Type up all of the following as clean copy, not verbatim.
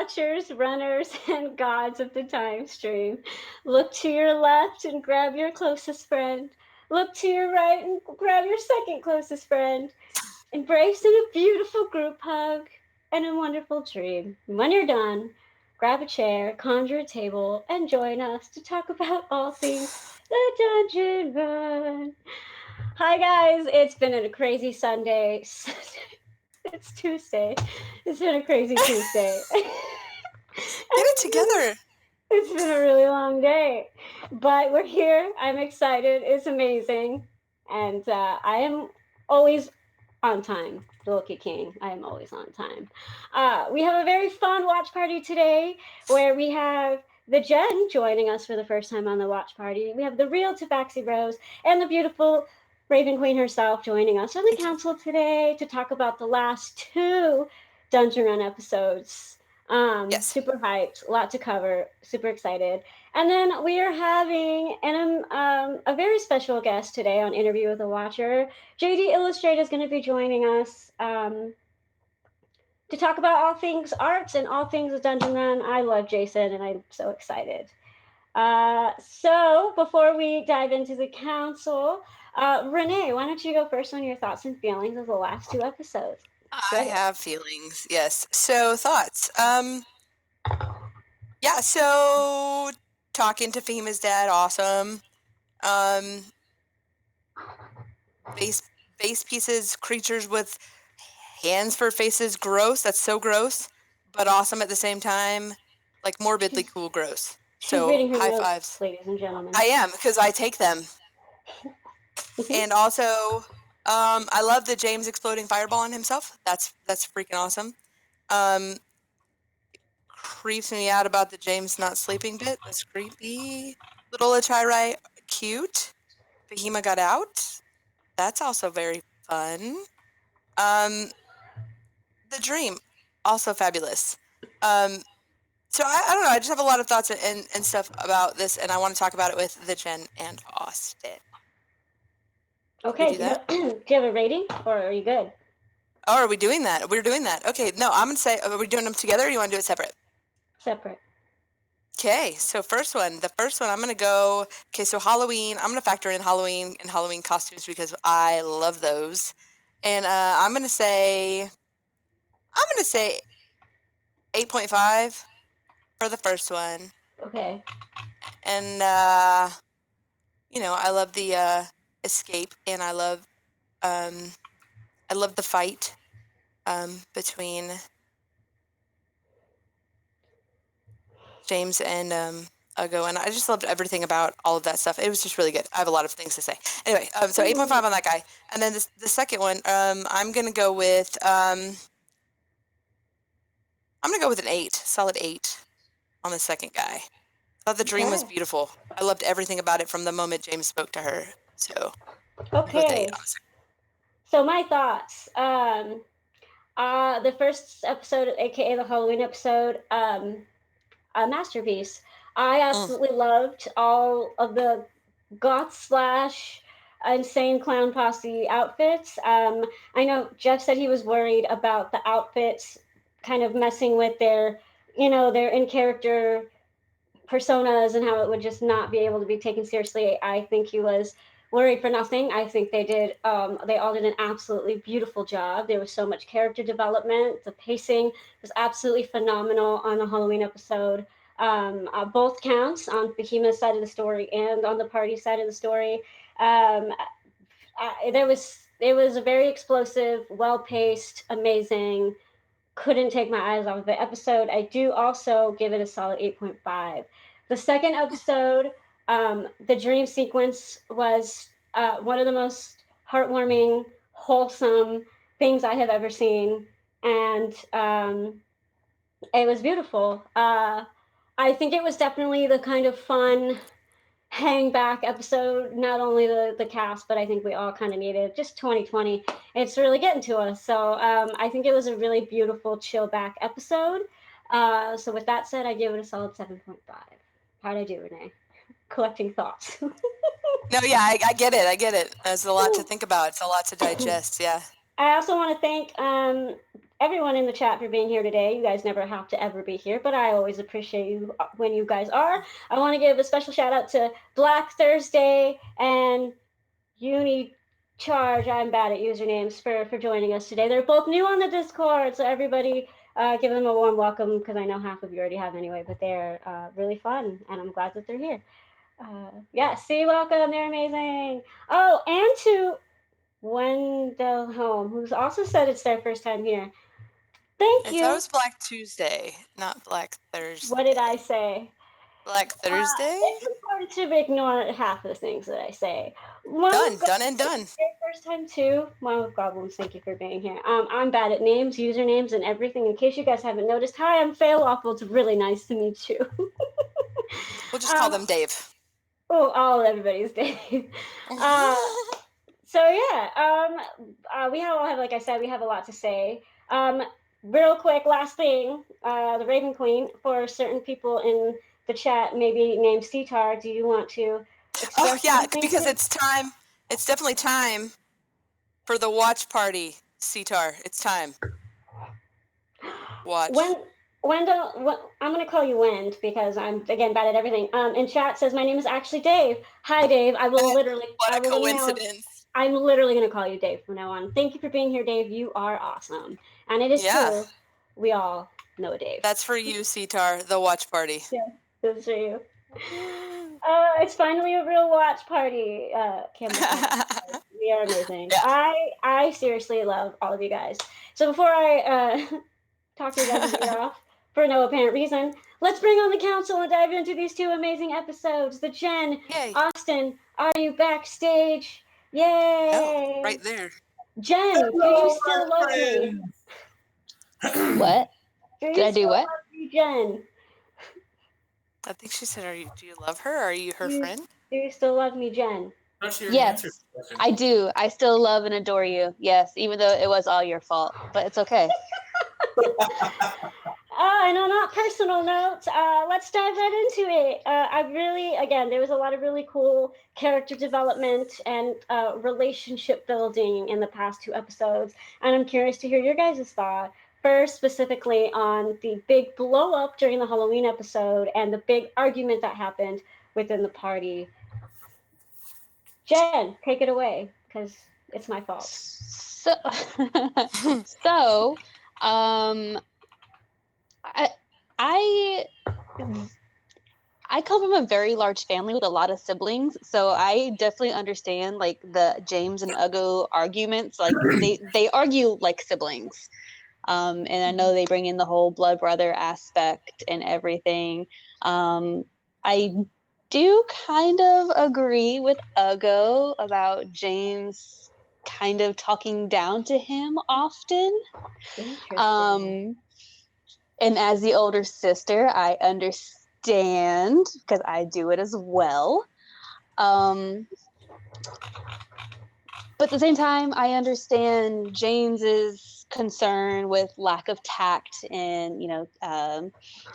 watchers, runners, and gods of the time stream. Look to your left and grab your closest friend. Look to your right and grab your second closest friend. Embrace in a beautiful group hug and a wonderful dream. When you're done, grab a chair, conjure a table, and join us to talk about all things the Dungeon Run. Hi guys, it's been a crazy Sunday. It's Tuesday. It's been a crazy Tuesday. Get it together. It's been a really long day, but we're here. I'm excited. It's amazing, and I am always on time. The Lucky King. I am always on time. We have a very fun watch party today, where we have TheJenn joining us for the first time on the watch party. We have the real Tabaxi Rose and the beautiful RavenQueen herself joining us on the council today to talk about the last two Dungeon Run episodes. Yes. Super hyped, a lot to cover, super excited. And then we are having a very special guest today on Interview with a Watcher. JDillustrates is going to be joining us to talk about all things arts and all things Dungeon Run. I love Jason, and I'm so excited. So before we dive into the council, Renee, why don't you go first on your thoughts and feelings of the last two episodes? I have feelings, yes. So, thoughts. Yeah, so talking to Fahima's dad, awesome. Face pieces, creatures with hands for faces, gross. That's so gross, but awesome at the same time. Like morbidly cool gross. She's So, reading her high notes, fives. ladies and gentlemen. I am, because I take them. And also, I love the James exploding fireball on himself. That's freaking awesome. Creeps me out about the James not sleeping bit. That's creepy. Little Achirai, cute. Fahima got out. That's also very fun. The dream, also fabulous. So I don't know. I just have a lot of thoughts and stuff about this, and I want to talk about it with TheJenn and Austin. Okay, do you have a rating, or are you good? Oh, are we doing that? We're doing that. Okay, no, I'm going to say, are we doing them together, or do you want to do it separate? Separate. Okay, so the first one, I'm going to go, okay, so Halloween, I'm going to factor in Halloween and Halloween costumes because I love those. And I'm going to say 8.5 for the first one. Okay. And, I love the escape, and I love the fight between James and Ugo, and I just loved everything about all of that stuff. It was just really good. I have a lot of things to say. Anyway, so 8.5 on that guy, and then the second one, I'm gonna go with an 8, solid 8 on the second guy. I thought the dream was beautiful. I loved everything about it from the moment James spoke to her. So okay. So my thoughts. The first episode, aka the Halloween episode, a masterpiece. I absolutely loved all of the goth / insane clown posse outfits. I know Jeff said he was worried about the outfits kind of messing with their in character personas and how it would just not be able to be taken seriously. I think he was worried for nothing. I think they all did an absolutely beautiful job. There was so much character development. The pacing was absolutely phenomenal on the Halloween episode. Both counts on Fahima's side of the story and on the party side of the story. It was a very explosive, well-paced, amazing. Couldn't take my eyes off of the episode. I do also give it a solid 8.5. The second episode, the dream sequence was one of the most heartwarming, wholesome things I have ever seen, and it was beautiful. I think it was definitely the kind of fun hang back episode, not only the cast, but I think we all kind of needed. Just 2020, it's really getting to us. So I think it was a really beautiful chill back episode. So with that said, I give it a solid 7.5. How'd I do, Renee? Collecting thoughts. No, yeah, I get it. There's a lot to think about. It's a lot to digest, yeah. I also want to thank everyone in the chat for being here today. You guys never have to ever be here, but I always appreciate you when you guys are. I want to give a special shout out to Black Thursday and Uni Charge. I'm bad at usernames for joining us today. They're both new on the Discord, so everybody give them a warm welcome because I know half of you already have anyway, but they're really fun and I'm glad that they're here. Yeah, see, welcome. They're amazing. Oh, and to Wendell Home, who's also said it's their first time here. Thank It's always you. Black Tuesday, not Black Thursday. What did I say? Black Thursday? It's important to ignore half the things that I say. One Done and done. Your first time too. One with Goblins, thank you for being here. I'm bad at names, usernames, and everything. In case you guys haven't noticed, hi, I'm Failwaffle. It's really nice to meet you. We'll just call them Dave. Oh, everybody's Dave. So yeah, we all have, like I said, we have a lot to say. Real quick, last thing, the Raven Queen, for certain people in the chat, maybe named Sitar, do you want to express something? Because it's time. It's definitely time for the watch party, Sitar. It's time. Watch. Wendell, I'm going to call you Wend because I'm, again, bad at everything. In chat says, my name is actually Dave. Hi, Dave. I will literally... What a coincidence. I'm literally going to call you Dave from now on. Thank you for being here, Dave. You are awesome. And it is true. We all know Dave. That's for you, Sitar, the watch party. Yeah, that's for you. It's finally a real watch party. We are amazing. Yeah. I seriously love all of you guys. So before I talk to you guys ear off for no apparent reason, let's bring on the council and dive into these two amazing episodes. TheJenn, Austin, are you backstage? Yay! No, right there. Jen, do you still love me? What? Did I do what? Love you, Jen? I think she said, do you love her? Are you her friend? Do you still love me, Jen? Yes, I do. I still love and adore you. Yes, even though it was all your fault, but it's okay. And on that personal note, let's dive right into it. Again, there was a lot of really cool character development and relationship building in the past two episodes, and I'm curious to hear your guys' thought. First, specifically on the big blow up during the Halloween episode and the big argument that happened within the party. Jen, take it away, because it's my fault. I come from a very large family with a lot of siblings, so I definitely understand like the James and Ugo arguments. Like they argue like siblings. And I know they bring in the whole blood brother aspect and everything. I do kind of agree with Ugo about James kind of talking down to him often. Interesting. And as the older sister, I understand because I do it as well. But at the same time, I understand James's concern with lack of tact and,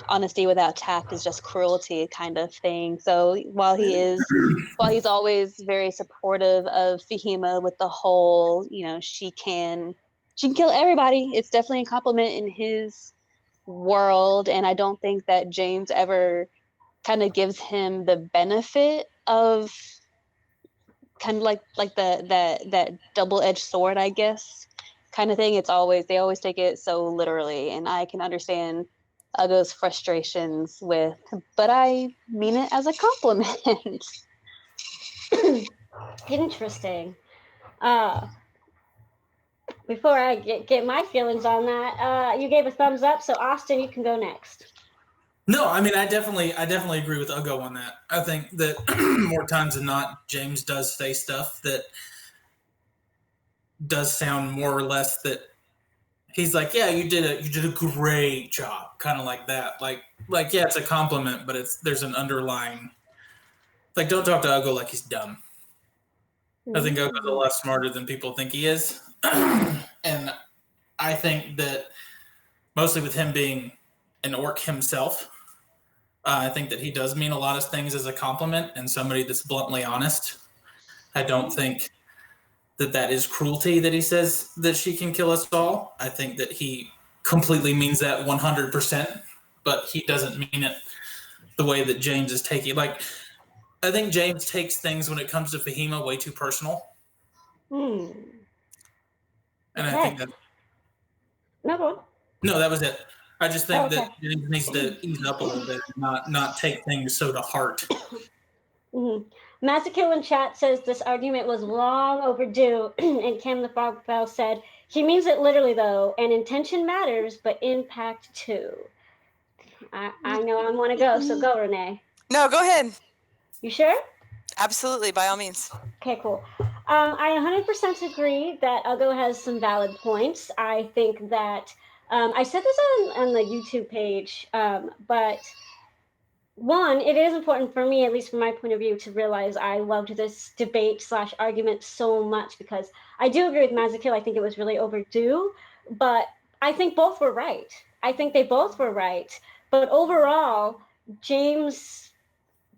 honesty without tact is just cruelty kind of thing. So while he's always very supportive of Fahima with the whole, she can kill everybody. It's definitely a compliment in his world. And I don't think that James ever kind of gives him the benefit of kind of like that double-edged sword, I guess, kind of thing. They always take it so literally, and I can understand Ugo's frustrations but I mean it as a compliment. Interesting. Before I get my feelings on that, you gave a thumbs up, so Austin, you can go next. No, I mean, I definitely agree with Ugo on that. I think that more times than not, James does say stuff that does sound more or less that he's like, yeah, you did a great job, kind of like that. Like yeah, it's a compliment, but there's an underlying, like, don't talk to Ugo like he's dumb. I think Ugo's a lot smarter than people think he is, and I think that mostly with him being an orc himself. I think that he does mean a lot of things as a compliment and somebody that's bluntly honest. I don't think that is cruelty that he says that she can kill us all. I think that he completely means that 100%, but he doesn't mean it the way that James is taking. Like, I think James takes things when it comes to Fahima way too personal. And I think that. No, that was it. I just think that James needs to ease up a little bit, and not take things so to heart. Masakil in chat says this argument was long overdue, and Cam the Frogfell said he means it literally though, and intention matters, but impact too. I know I want to go, so go, Renee. No, go ahead. You sure? Absolutely, by all means. Okay, cool. I 100% agree that Ugo has some valid points. I think that I said this on the YouTube page, but one, it is important for me, at least from my point of view, to realize I loved this debate / argument so much because I do agree with Mazakil. I think it was really overdue, but I think both were right. I think they both were right. But overall, James'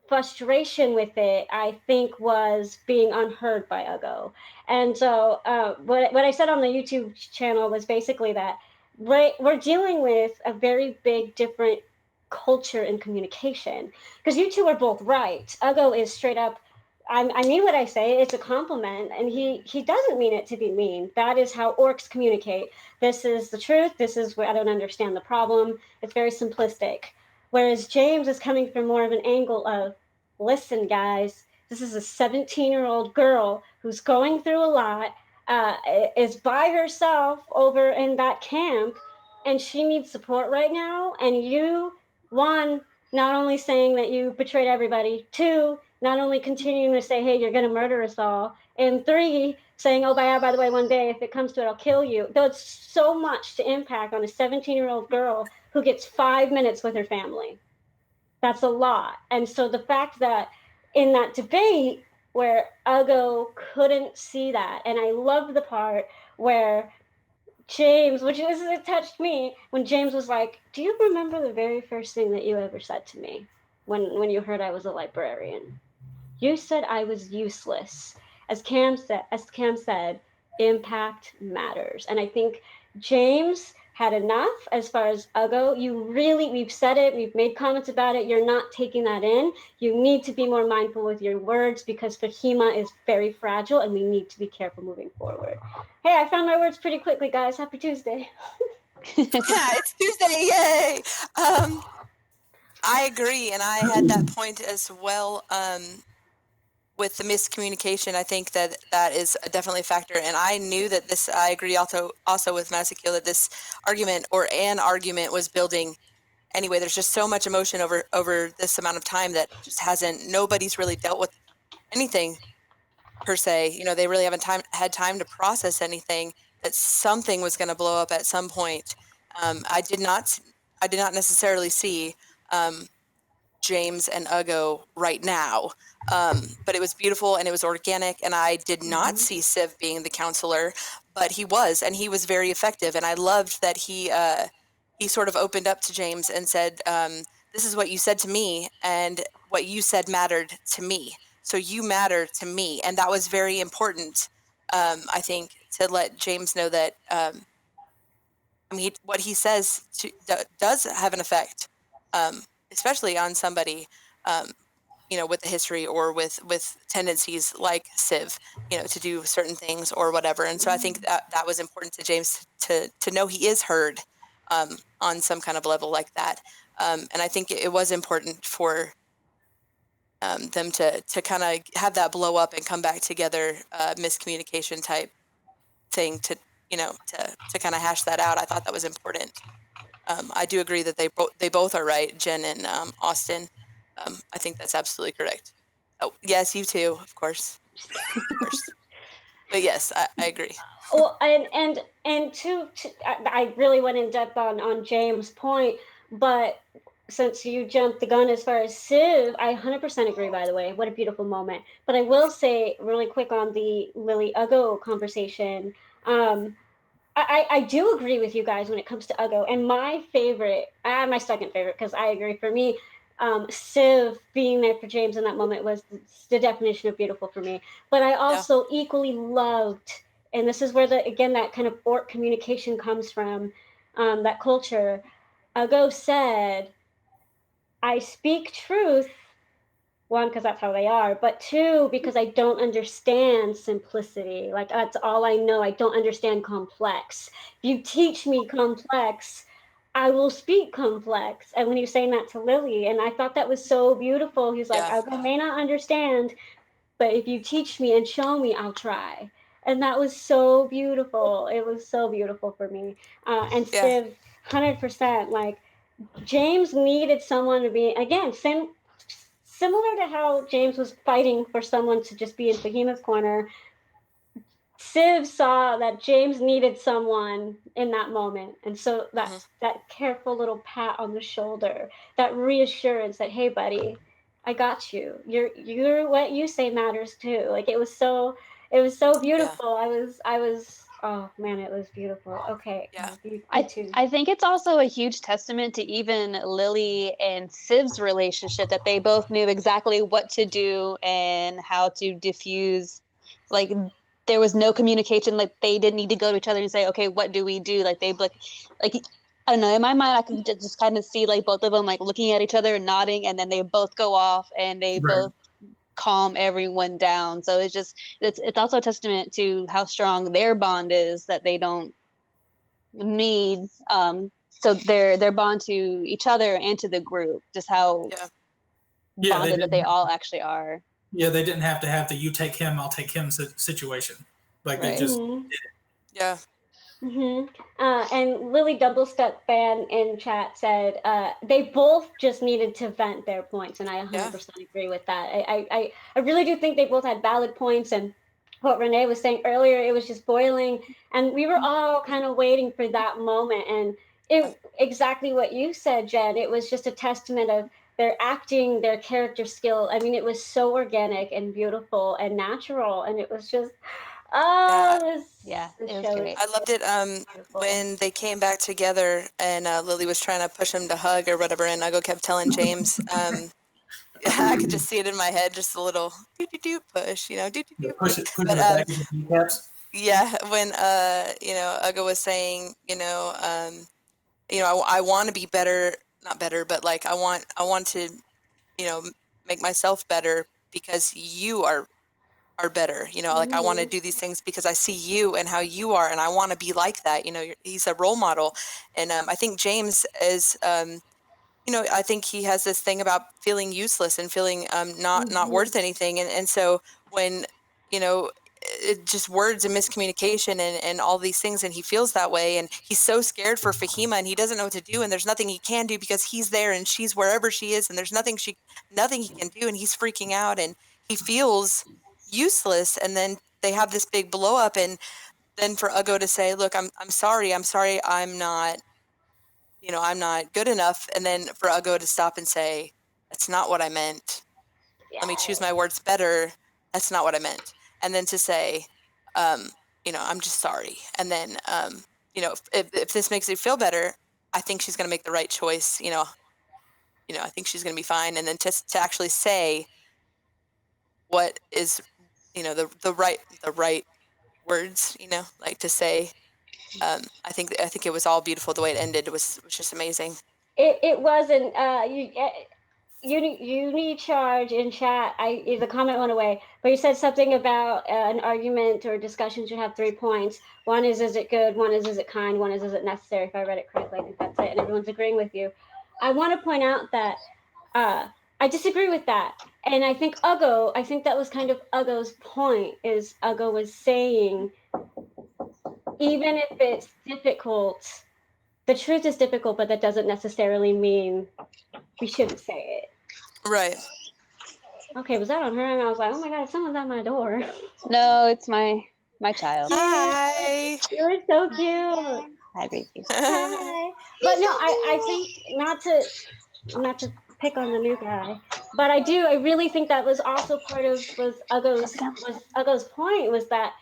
frustration with it, I think, was being unheard by Ugo. And so what I said on the YouTube channel was basically that we're dealing with a very big, different culture and communication, because you two are both right. Ugo is straight up, I mean what I say, it's a compliment, and he doesn't mean it to be mean. That is how orcs communicate. This is the truth. This is where I don't understand the problem. It's very simplistic. Whereas James is coming from more of an angle of, listen, guys, this is a 17-year-old girl who's going through a lot, is by herself over in that camp, and she needs support right now, and you, one, not only saying that you betrayed everybody, two, not only continuing to say, hey, you're going to murder us all, and three, saying, oh, by the way, one day, if it comes to it, I'll kill you. That's so much to impact on a 17-year-old girl who gets 5 minutes with her family. That's a lot. And so the fact that in that debate where Ugo couldn't see that, and I love the part where James, which is, it touched me, when James was like, do you remember the very first thing that you ever said to me when you heard I was a librarian? You said I was useless. As Cam said, impact matters. And I think James had enough as far as Ugo. We've said it, we've made comments about it, you're not taking that in. You need to be more mindful with your words because Fahima is very fragile and we need to be careful moving forward. Hey, I found my words pretty quickly, guys. Happy Tuesday. Yeah, it's Tuesday, yay! I agree, and I had that point as well. With the miscommunication, I think that is definitely a factor. And I knew that this, I agree also with Masakil that this argument or an argument was building anyway. There's just so much emotion over this amount of time that just nobody's really dealt with anything per se. You know, they really haven't had time to process anything, that something was going to blow up at some point. I did not necessarily see James and Ugo right now. But it was beautiful and it was organic, and I did not see Civ being the counselor, but he was, and he was very effective. And I loved that he sort of opened up to James and said, this is what you said to me, and what you said mattered to me. So you matter to me. And that was very important, I think, to let James know that what he says does have an effect, especially on somebody, you know, with a history or with tendencies like Civ, you know, to do certain things or whatever. And so I think that was important to James to know he is heard on some kind of level like that. And I think it was important for them to kind of have that blow up and come back together, miscommunication type thing to kind of hash that out. I thought that was important. I do agree that they both are right, Jen and Austin. I think that's absolutely correct. Oh, yes, you too, of course. But yes, I agree. Well, and I really went in depth on James' point, but since you jumped the gun as far as Civ, I 100% agree, by the way. What a beautiful moment. But I will say really quick on the Lily Ugo conversation, I do agree with you guys when it comes to Ugo. And my favorite, my second favorite, because I agree, for me, Civ being there for James in that moment was the definition of beautiful for me. But I also equally loved, and this is where that kind of orc communication comes from, that culture. Ugo said, I speak truth, one, because that's how they are, but two, because I don't understand simplicity. Like, that's all I know. I don't understand complex. If you teach me complex, I will speak complex. And when he was saying that to Lily, and I thought that was so beautiful. He's like, I may not understand, but if you teach me and show me, I'll try. And that was so beautiful. It was so beautiful for me. And Civ, 100%, like, James needed someone to be, again, similar to how James was fighting for someone to just be in Fahima's corner. Civ saw that James needed someone in that moment, and so that careful little pat on the shoulder, that reassurance that, hey buddy, I got you. You're what you say matters too. Like, it was so beautiful. I was oh man, it was beautiful. Okay. I think it's also a huge testament to even Lily and Civ's relationship that they both knew exactly what to do and how to diffuse. Like, there was no communication. Like, they didn't need to go to each other and say, okay, what do we do? Like, they like I don't know, in my mind I can just kind of see like both of them like looking at each other and nodding, and then they both go off and they both calm everyone down. So it's also a testament to how strong their bond is, that they don't need so their bond to each other and to the group, just how bonded that they all actually are. Yeah, they didn't have to have the "you take him, I'll take him" situation. Like, they just did it. And Lily Doublestep fan in chat said they both just needed to vent their points, and I 100% agree with that. I really do think they both had valid points, and what Renee was saying earlier, it was just boiling, and we were all kind of waiting for that moment, and it exactly what you said, Jen. It was just a testament of their acting, their character skill. I mean, it was so organic and beautiful and natural, and it was just it was great. I loved it when they came back together and Lily was trying to push him to hug or whatever, and Ugo kept telling James, I could just see it in my head, just a little do push, do push it back into the kneecaps. Yeah, when Ugo was saying, I want to be better, not better, but like I want to, make myself better because you are better, like I want to do these things because I see you and how you are, and I want to be like that. He's a role model, and I think James is, I think he has this thing about feeling useless and feeling not worth anything, and so when it just words and miscommunication and all these things, and he feels that way, and he's so scared for Fahima, and he doesn't know what to do, and there's nothing he can do because he's there and she's wherever she is, and there's nothing he can do, and he's freaking out and he feels useless. And then they have this big blow up, and then for Ugo to say, look, I'm sorry, I'm not good enough, and then for Ugo to stop and say, that's not what I meant. Let me choose my words better. That's not what I meant. And then to say, I'm just sorry. And then, if this makes you feel better, I think she's going to make the right choice. I think she's going to be fine. And then to actually say what is, the right words, like to say, I think it was all beautiful. The way it ended was just amazing. It wasn't, you need charge in chat. The comment went away, but you said something about an argument or discussion should have 3 points. One is it good? One is it kind? One is it necessary? If I read it correctly, I think that's it, and everyone's agreeing with you. I want to point out that I disagree with that, and I think that was kind of Ugo's point. Is Ugo was saying, even if it's difficult, the truth is difficult, but that doesn't necessarily mean we shouldn't say it. Right. Okay, was that on her? And I was like, oh my God, someone's at my door. No, it's my child. Hi. You're so cute. Hi, baby. Hi. But no, I think not to pick on the new guy, but I really think that was also part of Ugo's point, was that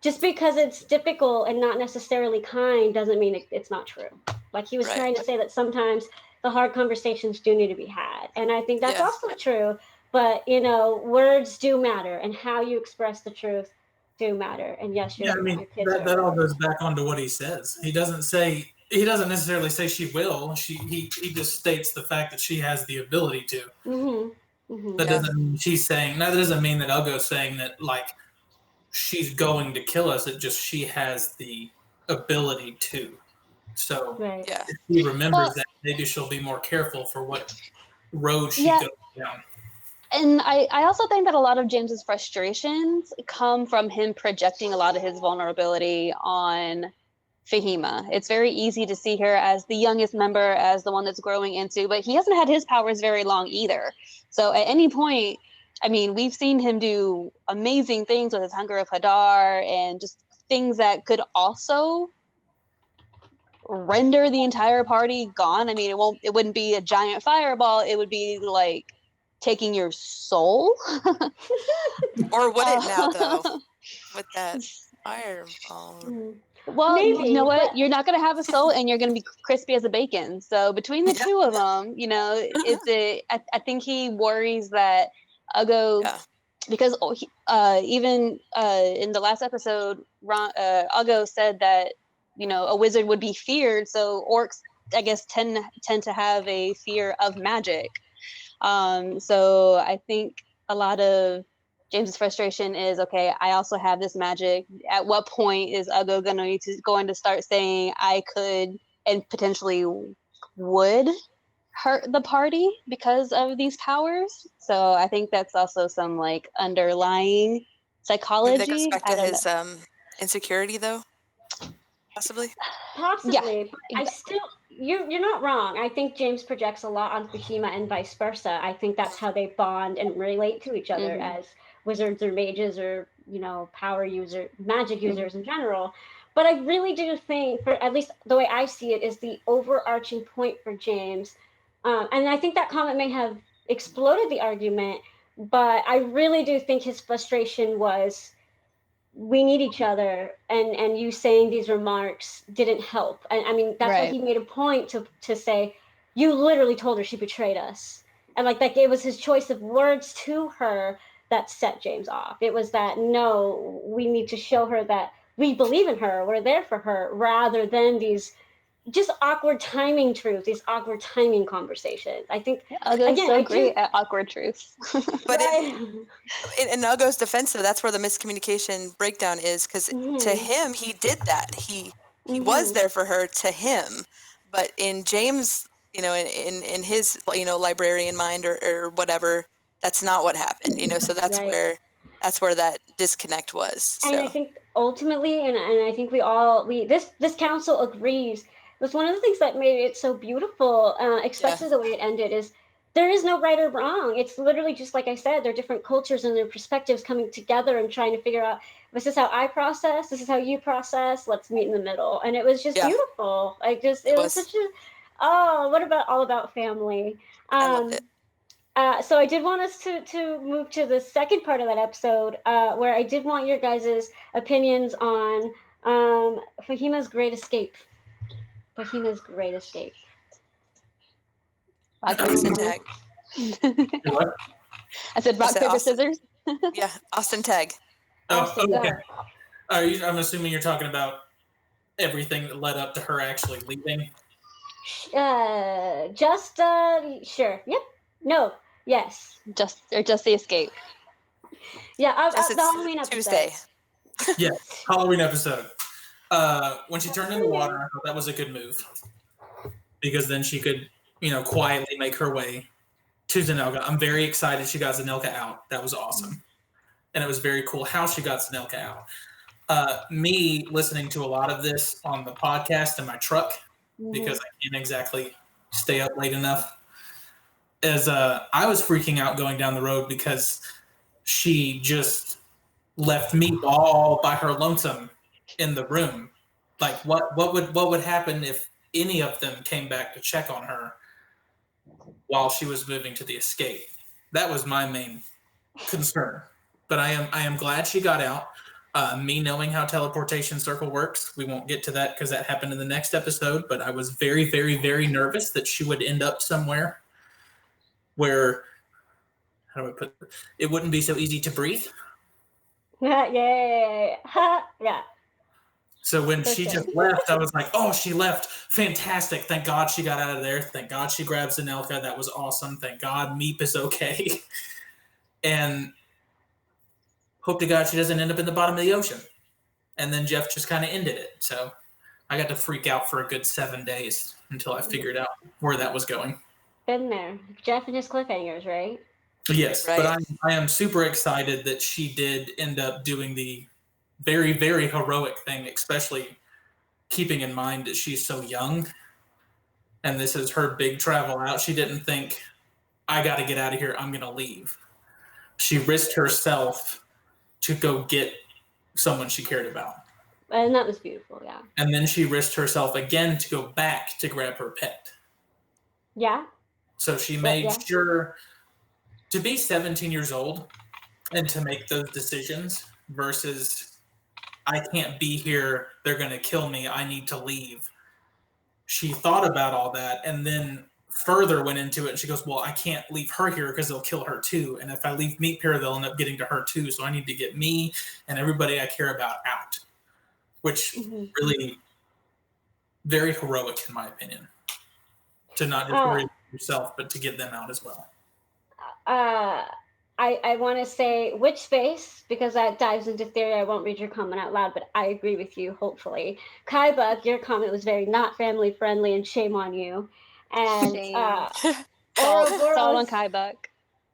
just because it's difficult and not necessarily kind doesn't mean it's not true. Like, he was trying to say that sometimes the hard conversations do need to be had. And I think that's Yeah. also true. But, words do matter, and how you express the truth do matter. And yes, Yeah, I mean, my kids are that all adorable. goes back onto what he says. He doesn't necessarily say she will. He just states the fact that she has the ability to. That Yeah. doesn't mean she's saying. That doesn't mean that Ugo's saying that like she's going to kill us. It just she has the ability to. So Right. Yeah. if he remembers Well, that, maybe she'll be more careful for what road she yeah, goes down. and I also think that a lot of James's frustrations come from him projecting a lot of his vulnerability on Fahima. It's very easy to see her as the youngest member, as the one that's growing into, but he hasn't had his powers very long either. So at any point, I mean, we've seen him do amazing things with his Hunger of Hadar and just things that could also render the entire party gone. I mean, it wouldn't be a giant fireball, it would be like taking your soul. Or would it now though? With that fireball. Well, you Maybe, know what? but You're not going to have a soul, and you're going to be crispy as a bacon. So between the Yeah. two of them, I think he worries that Ugo, Yeah. because even in the last episode, Ugo said that a wizard would be feared. So orcs, I guess, tend to have a fear of magic. So I think a lot of James's frustration is, okay, I also have this magic. At what point is Ugo going to start saying I could and potentially would hurt the party because of these powers? So I think that's also some like underlying Maybe that goes psychology. back I to don't know. his insecurity though, possibly. Yeah, possibly. But I still, you're not wrong. I think James projects a lot on Fahima and vice versa. I think that's how they bond and relate to each other Mhm. as wizards or mages or magic Mhm. users in general. But I really do think, for at least the way I see it, is the overarching point for James. And I think that comment may have exploded the argument, but I really do think his frustration was, we need each other, and you saying these remarks didn't help. And I mean, that's why Right. he made a point to say, you literally told her she betrayed us. And like that, it was his choice of words to her that set James off. It was that, no, we need to show her that we believe in her, we're there for her, rather than these just awkward timing truths, these awkward timing conversations. I think, Ugo's again, so I do. great at awkward truths. But Right. in Ugo's defense, though, that's where the miscommunication breakdown is, because to him, he did that. He was there for her to him, but in James, in his librarian mind or whatever, that's not what happened. So Right. that's where that disconnect was. And I So think ultimately, and I think this council agrees. Was one of the things that made it so beautiful, yeah, especially the way it ended, is there is no right or wrong. It's literally just like I said, they're different cultures and their perspectives coming together and trying to figure out, this is how I process, this is how you process. Let's meet in the middle, and it was just yeah, beautiful. it It was was. such a, oh, what about all about family? I loved it. So I did want us to move to the second part of that episode, where I did want your guys' opinions on Fahima's Great Escape. Fahima's Great Escape. Rock, paper, Austin scissors. tag. What? I said I rock, said paper, Austin. scissors. Yeah, Austin tag. Austin, Okay. go. I'm assuming you're talking about everything that led up to her actually leaving. Sure. Yep. No. Yes. Just the escape. Yeah. Just The it's Halloween episode. Tuesday. Yeah, Halloween episode. When she turned in the water, I thought that was a good move because then she could, quietly make her way to Zanelka. I'm very excited she got Zanelka out. That was awesome, and it was very cool how she got Zanelka out. Me listening to a lot of this on the podcast in my truck because I can't exactly stay up late enough. As I was freaking out going down the road because she just left me all by her lonesome in the room. Like what would happen if any of them came back to check on her while she was moving to the escape? That was my main concern. But I am glad she got out. Me knowing how teleportation circle works, we won't get to that because that happened in the next episode, but I was very, very, very nervous that she would end up somewhere where, how do I put it? It wouldn't be so easy to breathe. Yeah. So when For she sure. just left, I was like, oh, she left. Fantastic. Thank God she got out of there. Thank God she grabbed Zanelka. That was awesome. Thank God Meep is okay. And hope to God she doesn't end up in the bottom of the ocean. And then Jeff just kind of ended it. So I got to freak out for a good 7 days until I figured out where that was going. Been there. Jeff and his cliffhangers, right? Yes, Right. but I am super excited that she did end up doing the very, very heroic thing, especially keeping in mind that she's so young and this is her big travel out. She didn't think, I got to get out of here. I'm going to leave. She risked herself to go get someone she cared about. And that was beautiful, yeah. And then she risked herself again to go back to grab her pet. Yeah. So she made sure to be 17 years old and to make those decisions versus I can't be here, they're going to kill me, I need to leave. She thought about all that and then further went into it. And she goes, well, I can't leave her here because they'll kill her too. And if I leave Meep here, they'll end up getting to her too. So I need to get me and everybody I care about out, which really very heroic in my opinion. To not just worry about yourself, but to get them out as well. I want to say which space, because that dives into theory. I won't read your comment out loud, but I agree with you, hopefully. Kaiba, your comment was very not family friendly, and shame on you. And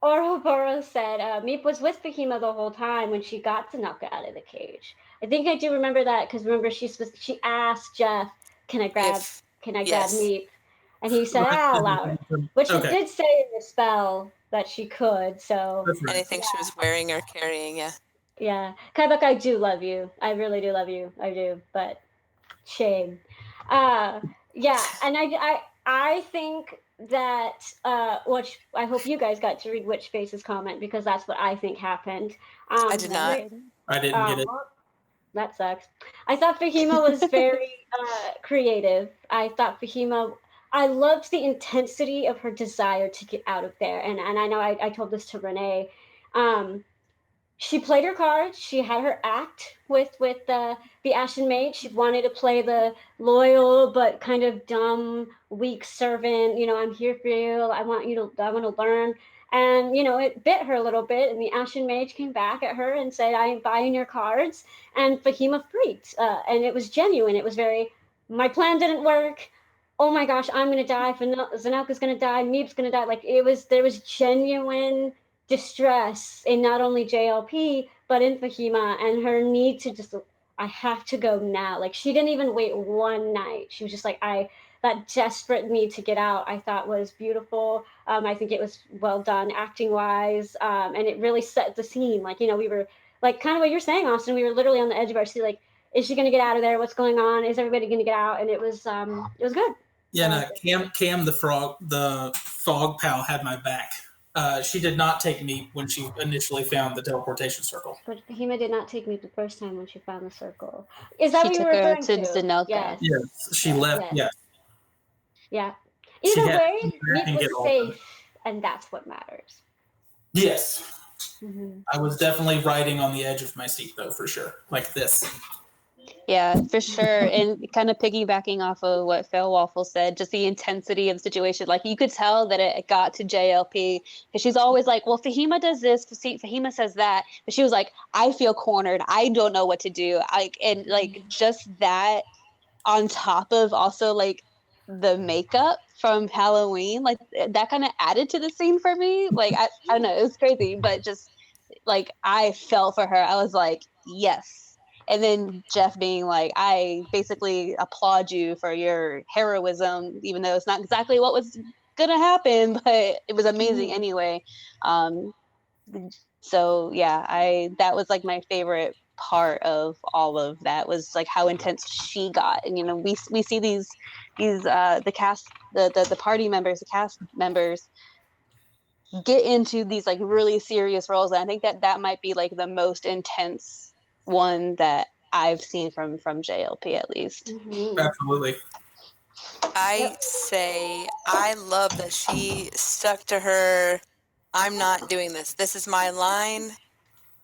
Ouroboros said Meep was with Fahima the whole time when she got Tanaka out of the cage. I think I do remember that because remember she asked Jeff, "Can I grab Meep?" And he said out loud, which he did say in the spell that she could. So anything she was wearing or carrying, yeah. Kaibak, I do love you. I really do love you. I do, but shame. Yeah, and I think that which I hope you guys got to read Witch Face's comment because that's what I think happened. I did not. I didn't get it. That sucks. I thought Fahima was very creative. I thought Fahima, I loved the intensity of her desire to get out of there. And I know I told this to Renee. She played her cards. She had her act with the Ashen Maid. She wanted to play the loyal but kind of dumb, weak servant. You know, I'm here for you. I want to learn. And, you know, it bit her a little bit. And the Ashen Mage came back at her and said, I ain't buying your cards. And Fahima freaked. And it was genuine. It was very, my plan didn't work. Oh my gosh, I'm going to die. Zanelka's going to die. Meep's going to die. Like, there was genuine distress in not only JLP, but in Fahima. And her need to just, I have to go now. Like, she didn't even wait one night. She was just like, that desperate need to get out, I thought was beautiful. I think it was well done acting wise. And it really set the scene. Like, you know, we were like kind of what you're saying, Austin, we were literally on the edge of our seat. Like, is she going to get out of there? What's going on? Is everybody going to get out? And it was good. Yeah, no, Cam the fog pal had my back. She did not take me when she initially found the teleportation circle. But Fahima did not take me the first time when she found the circle. Is that what you were her referring to Zanelka? Yes, she left. Yes. Yeah. Either way, Meep was safe, and that's what matters. Yes. Mm-hmm. I was definitely riding on the edge of my seat, though, for sure. Like this. Yeah, for sure. And kind of piggybacking off of what Failwaffle said, just the intensity of the situation. Like, you could tell that it got to JLP because she's always like, well, Fahima does this, Fahima says that. But she was like, I feel cornered. I don't know what to do. Just that on top of also, like, the makeup from Halloween, like, that kind of added to the scene for me. Like, I don't know, it was crazy. But just, like, I felt for her. I was like, yes. And then Jeff being like, I basically applaud you for your heroism, even though it's not exactly what was going to happen, but it was amazing anyway. So yeah, that was like my favorite part of all of that was like how intense she got. And, you know, we see the cast, the party members, the cast members get into these like really serious roles. And I think that might be like the most intense one that I've seen from JLP at least. Mhm. Absolutely. I say I love that she stuck to her, I'm not doing this. This is my line,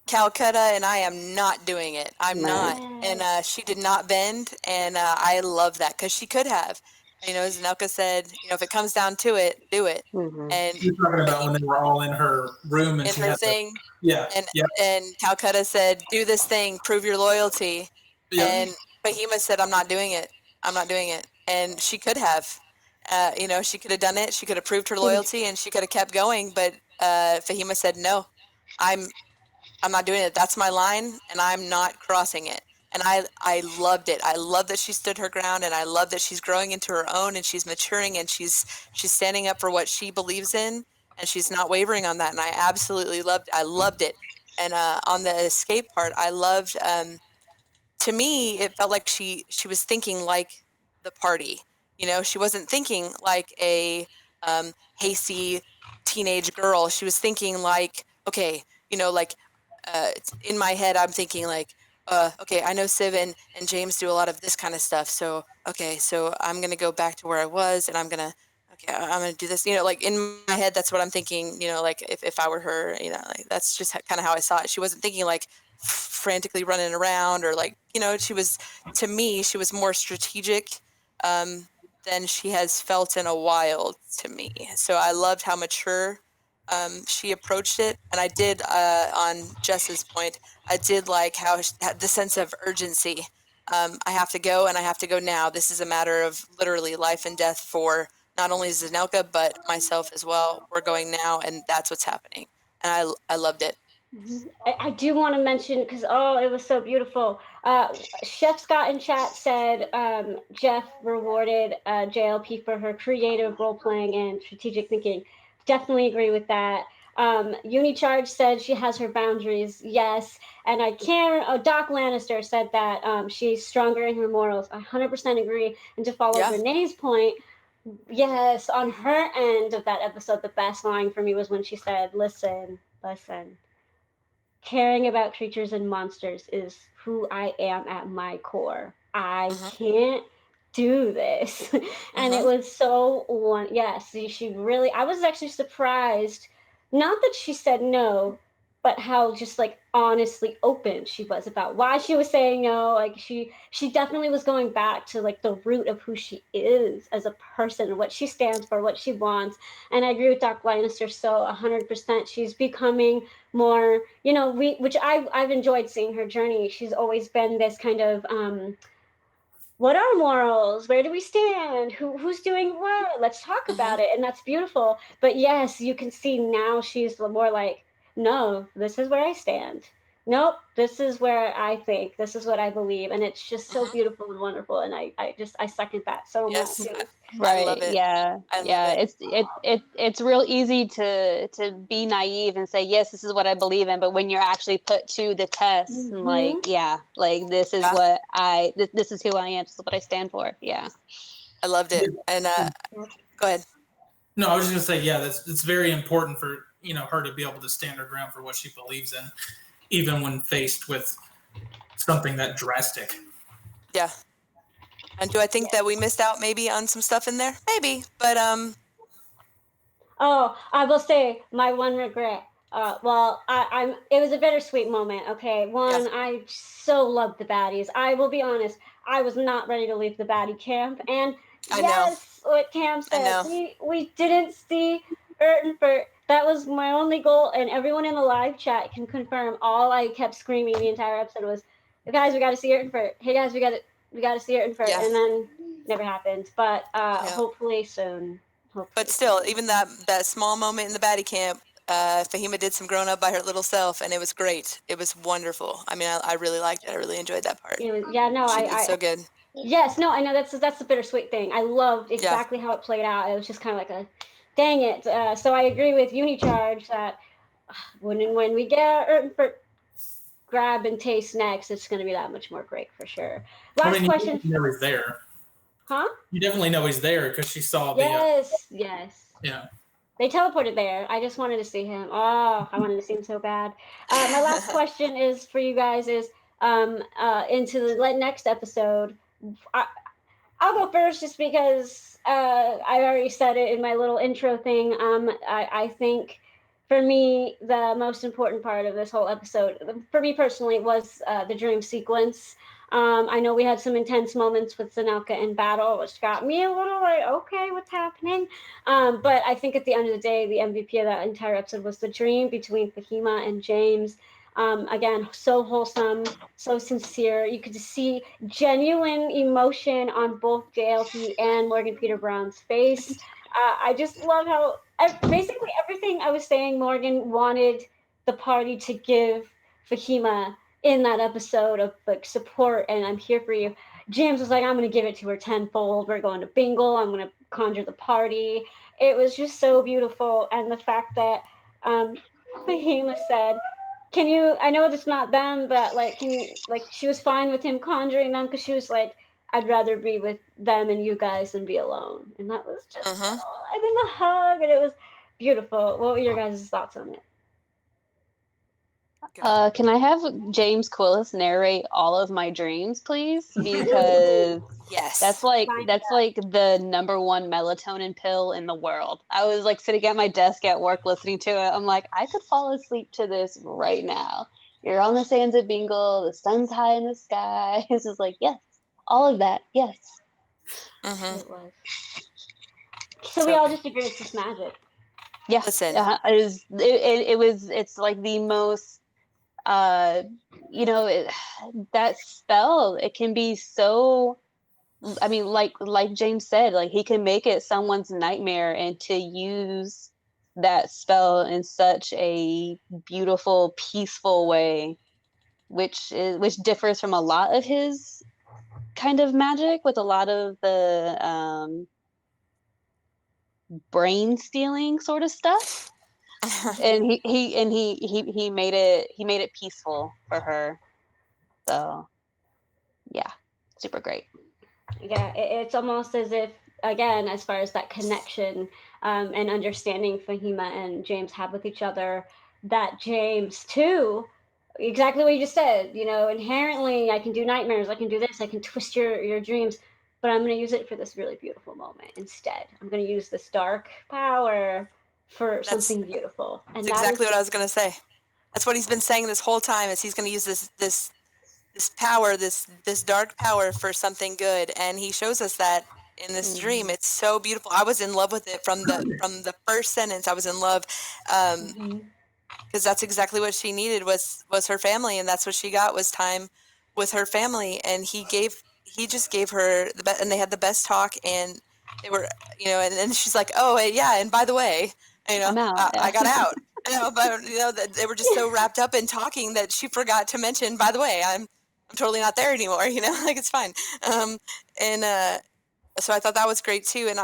Calcutta, and I am not doing it. I'm not. And she did not bend, and I love that because she could have. You know, as Nelka said, you know, if it comes down to it, do it. Mhm. And You're talking about when they were all in her room and in she her had thing, yeah, and yeah, Calcutta said, "Do this thing, prove your loyalty." yeah. And Behemoth said, "I'm not doing it. I'm not doing it." And she could have, you know, she could have done it. She could have proved her loyalty, and she could have kept going. But Fahima said, "No, I'm not doing it. That's my line, and I'm not crossing it." And I loved it. I love that she stood her ground, and I love that she's growing into her own, and she's maturing, and she's standing up for what she believes in, and she's not wavering on that. And I absolutely loved it. And on the escape part, I loved. To me, it felt like she was thinking like the party. You know, she wasn't thinking like a hasty teenage girl. She was thinking like, okay, you know, like in my head, I'm thinking like, okay, I know Siv and James do a lot of this kind of stuff. So, okay, so I'm going to go back to where I was and I'm going to, okay, I'm going to do this, you know, like in my head, that's what I'm thinking, you know, like if I were her, you know, like that's just kind of how I saw it. She wasn't thinking like frantically running around or like, you know, she was, to me, she was more strategic than she has felt in a while to me. So I loved how mature she approached it, and I did on Jess's point. I did like how she had the sense of urgency. I have to go, and I have to go now. This is a matter of literally life and death for not only Zanelka but myself as well. We're going now, and that's what's happening. And I loved it. I do want to mention because it was so beautiful. Chef Scott in chat said Jeff rewarded JLP for her creative role playing and strategic thinking. Definitely agree with that. Unicharge said she has her boundaries. Yes, and I can't. Doc Lannister said that she's stronger in her morals. I 100% agree. And to follow Yeah. Renee's point, yes, on her end of that episode, the best line for me was when she said, "Listen, listen. Caring about creatures and monsters is who I am at my core. I can't do this." And it was so one. Yes, she really. I was actually surprised, not that she said no, but how just like honestly open she was about why she was saying no. Like she definitely was going back to like the root of who she is as a person, what she stands for, what she wants. And I agree with Doc Lannister so 100%. She's becoming more, you know, which I've enjoyed seeing her journey. She's always been this kind of what are morals? Where do we stand? Who's doing what? Let's talk about it. And that's beautiful. But yes, you can see now she's more like, no, this is where I stand. Nope, this is where I think. This is what I believe. And it's just so beautiful and wonderful. And I second that so Yes, much. I love Right. it. Yeah. I love Yeah. it. It's real easy to be naive and say, yes, this is what I believe in. But when you're actually put to the test and like, yeah, like this is Yeah. what this is who I am. This is what I stand for. Yeah. I loved it. And go ahead. No, I was just gonna say, yeah, it's very important for her to be able to stand her ground for what she believes in, even when faced with something that drastic. Yeah. And do I think that we missed out maybe on some stuff in there? Maybe, but Oh, I will say my one regret. Well, I'm. It was a bittersweet moment. Okay, one, I so loved the baddies. I will be honest. I was not ready to leave the baddie camp, and I know. yes, what Cam I said, know. we didn't see Ertenfurt. That was my only goal, and everyone in the live chat can confirm. All I kept screaming the entire episode was, "Hey guys, we got to see Ertenfurt. Hey guys, we got to see Ertenfurt," Yeah. and then never happened. But Yeah. hopefully soon. But still, even that small moment in the baddie camp, Fahima did some grown up by her little self, and it was great. It was wonderful. I mean, I really liked it. I really enjoyed that part. Yeah, no, She did so good. Yes, no, I know that's the bittersweet thing. I loved exactly how it played out. It was just kind of like a, dang it. So I agree with Unicharge that when we get Ertenfurt grab and taste next, it's going to be that much more great for sure. Last question. You know he's there. Huh? You definitely know he's there because she saw yes, the. Yes. Yeah. They teleported there. I just wanted to see him. Oh, I wanted to see him so bad. My last question is for you guys is, into the next episode. I'll go first just because I already said it in my little intro thing. I think for me, the most important part of this whole episode, for me personally, was the dream sequence. I know we had some intense moments with Zanelka in battle, which got me a little like, okay, what's happening? But I think at the end of the day, the MVP of that entire episode was the dream between Fahima and James. Again, so wholesome, so sincere. You could see genuine emotion on both JLP and Morgan Peter Brown's face. I just love how basically everything I was saying Morgan wanted the party to give Fahima in that episode of like support and I'm here for you. James was like, I'm going to give it to her tenfold. We're going to Bingle. I'm going to conjure the party. It was just so beautiful. And the fact that Fahima said, can you, I know it's not them, but like, can you, like, she was fine with him conjuring them because she was like, I'd rather be with them and you guys than be alone. And that was just, I think a hug and it was beautiful. What were your guys' thoughts on it? Can I have James Quillis narrate all of my dreams, please? Because yes, that's like the number one melatonin pill in the world. I was like sitting at my desk at work listening to it. I'm like, I could fall asleep to this right now. You're on the sands of Bingle. The sun's high in the sky. It's just like, yes, all of that. Yes. It was. So we all just agree it's just magic. Yeah. Listen. It's like the most you know, that spell, it can be so, I mean, like James said, like he can make it someone's nightmare, and to use that spell in such a beautiful, peaceful way, which differs from a lot of his kind of magic, with a lot of the brain stealing sort of stuff. And he made it peaceful for her. So yeah, super great. Yeah, it's almost as if, again, as far as that connection and understanding Fahima and James have with each other, that James too, exactly what you just said, you know, inherently I can do nightmares, I can do this, I can twist your dreams, but I'm going to use it for this really beautiful moment instead. I'm going to use this dark power for something beautiful. And that's exactly what I was going to say. That's what he's been saying this whole time, is he's going to use this power, this dark power for something good, and he shows us that in this dream. It's so beautiful. I was in love with it from the first sentence. I was in love, because that's exactly what she needed was her family, and that's what she got, was time with her family. And he just gave her the best, and they had the best talk, and they were, you know, and then she's like, oh yeah, and by the way, you know, I got out. You know, but you know, they were just so wrapped up in talking that she forgot to mention, by the way, I'm totally not there anymore, you know, like it's fine. So I thought that was great too. And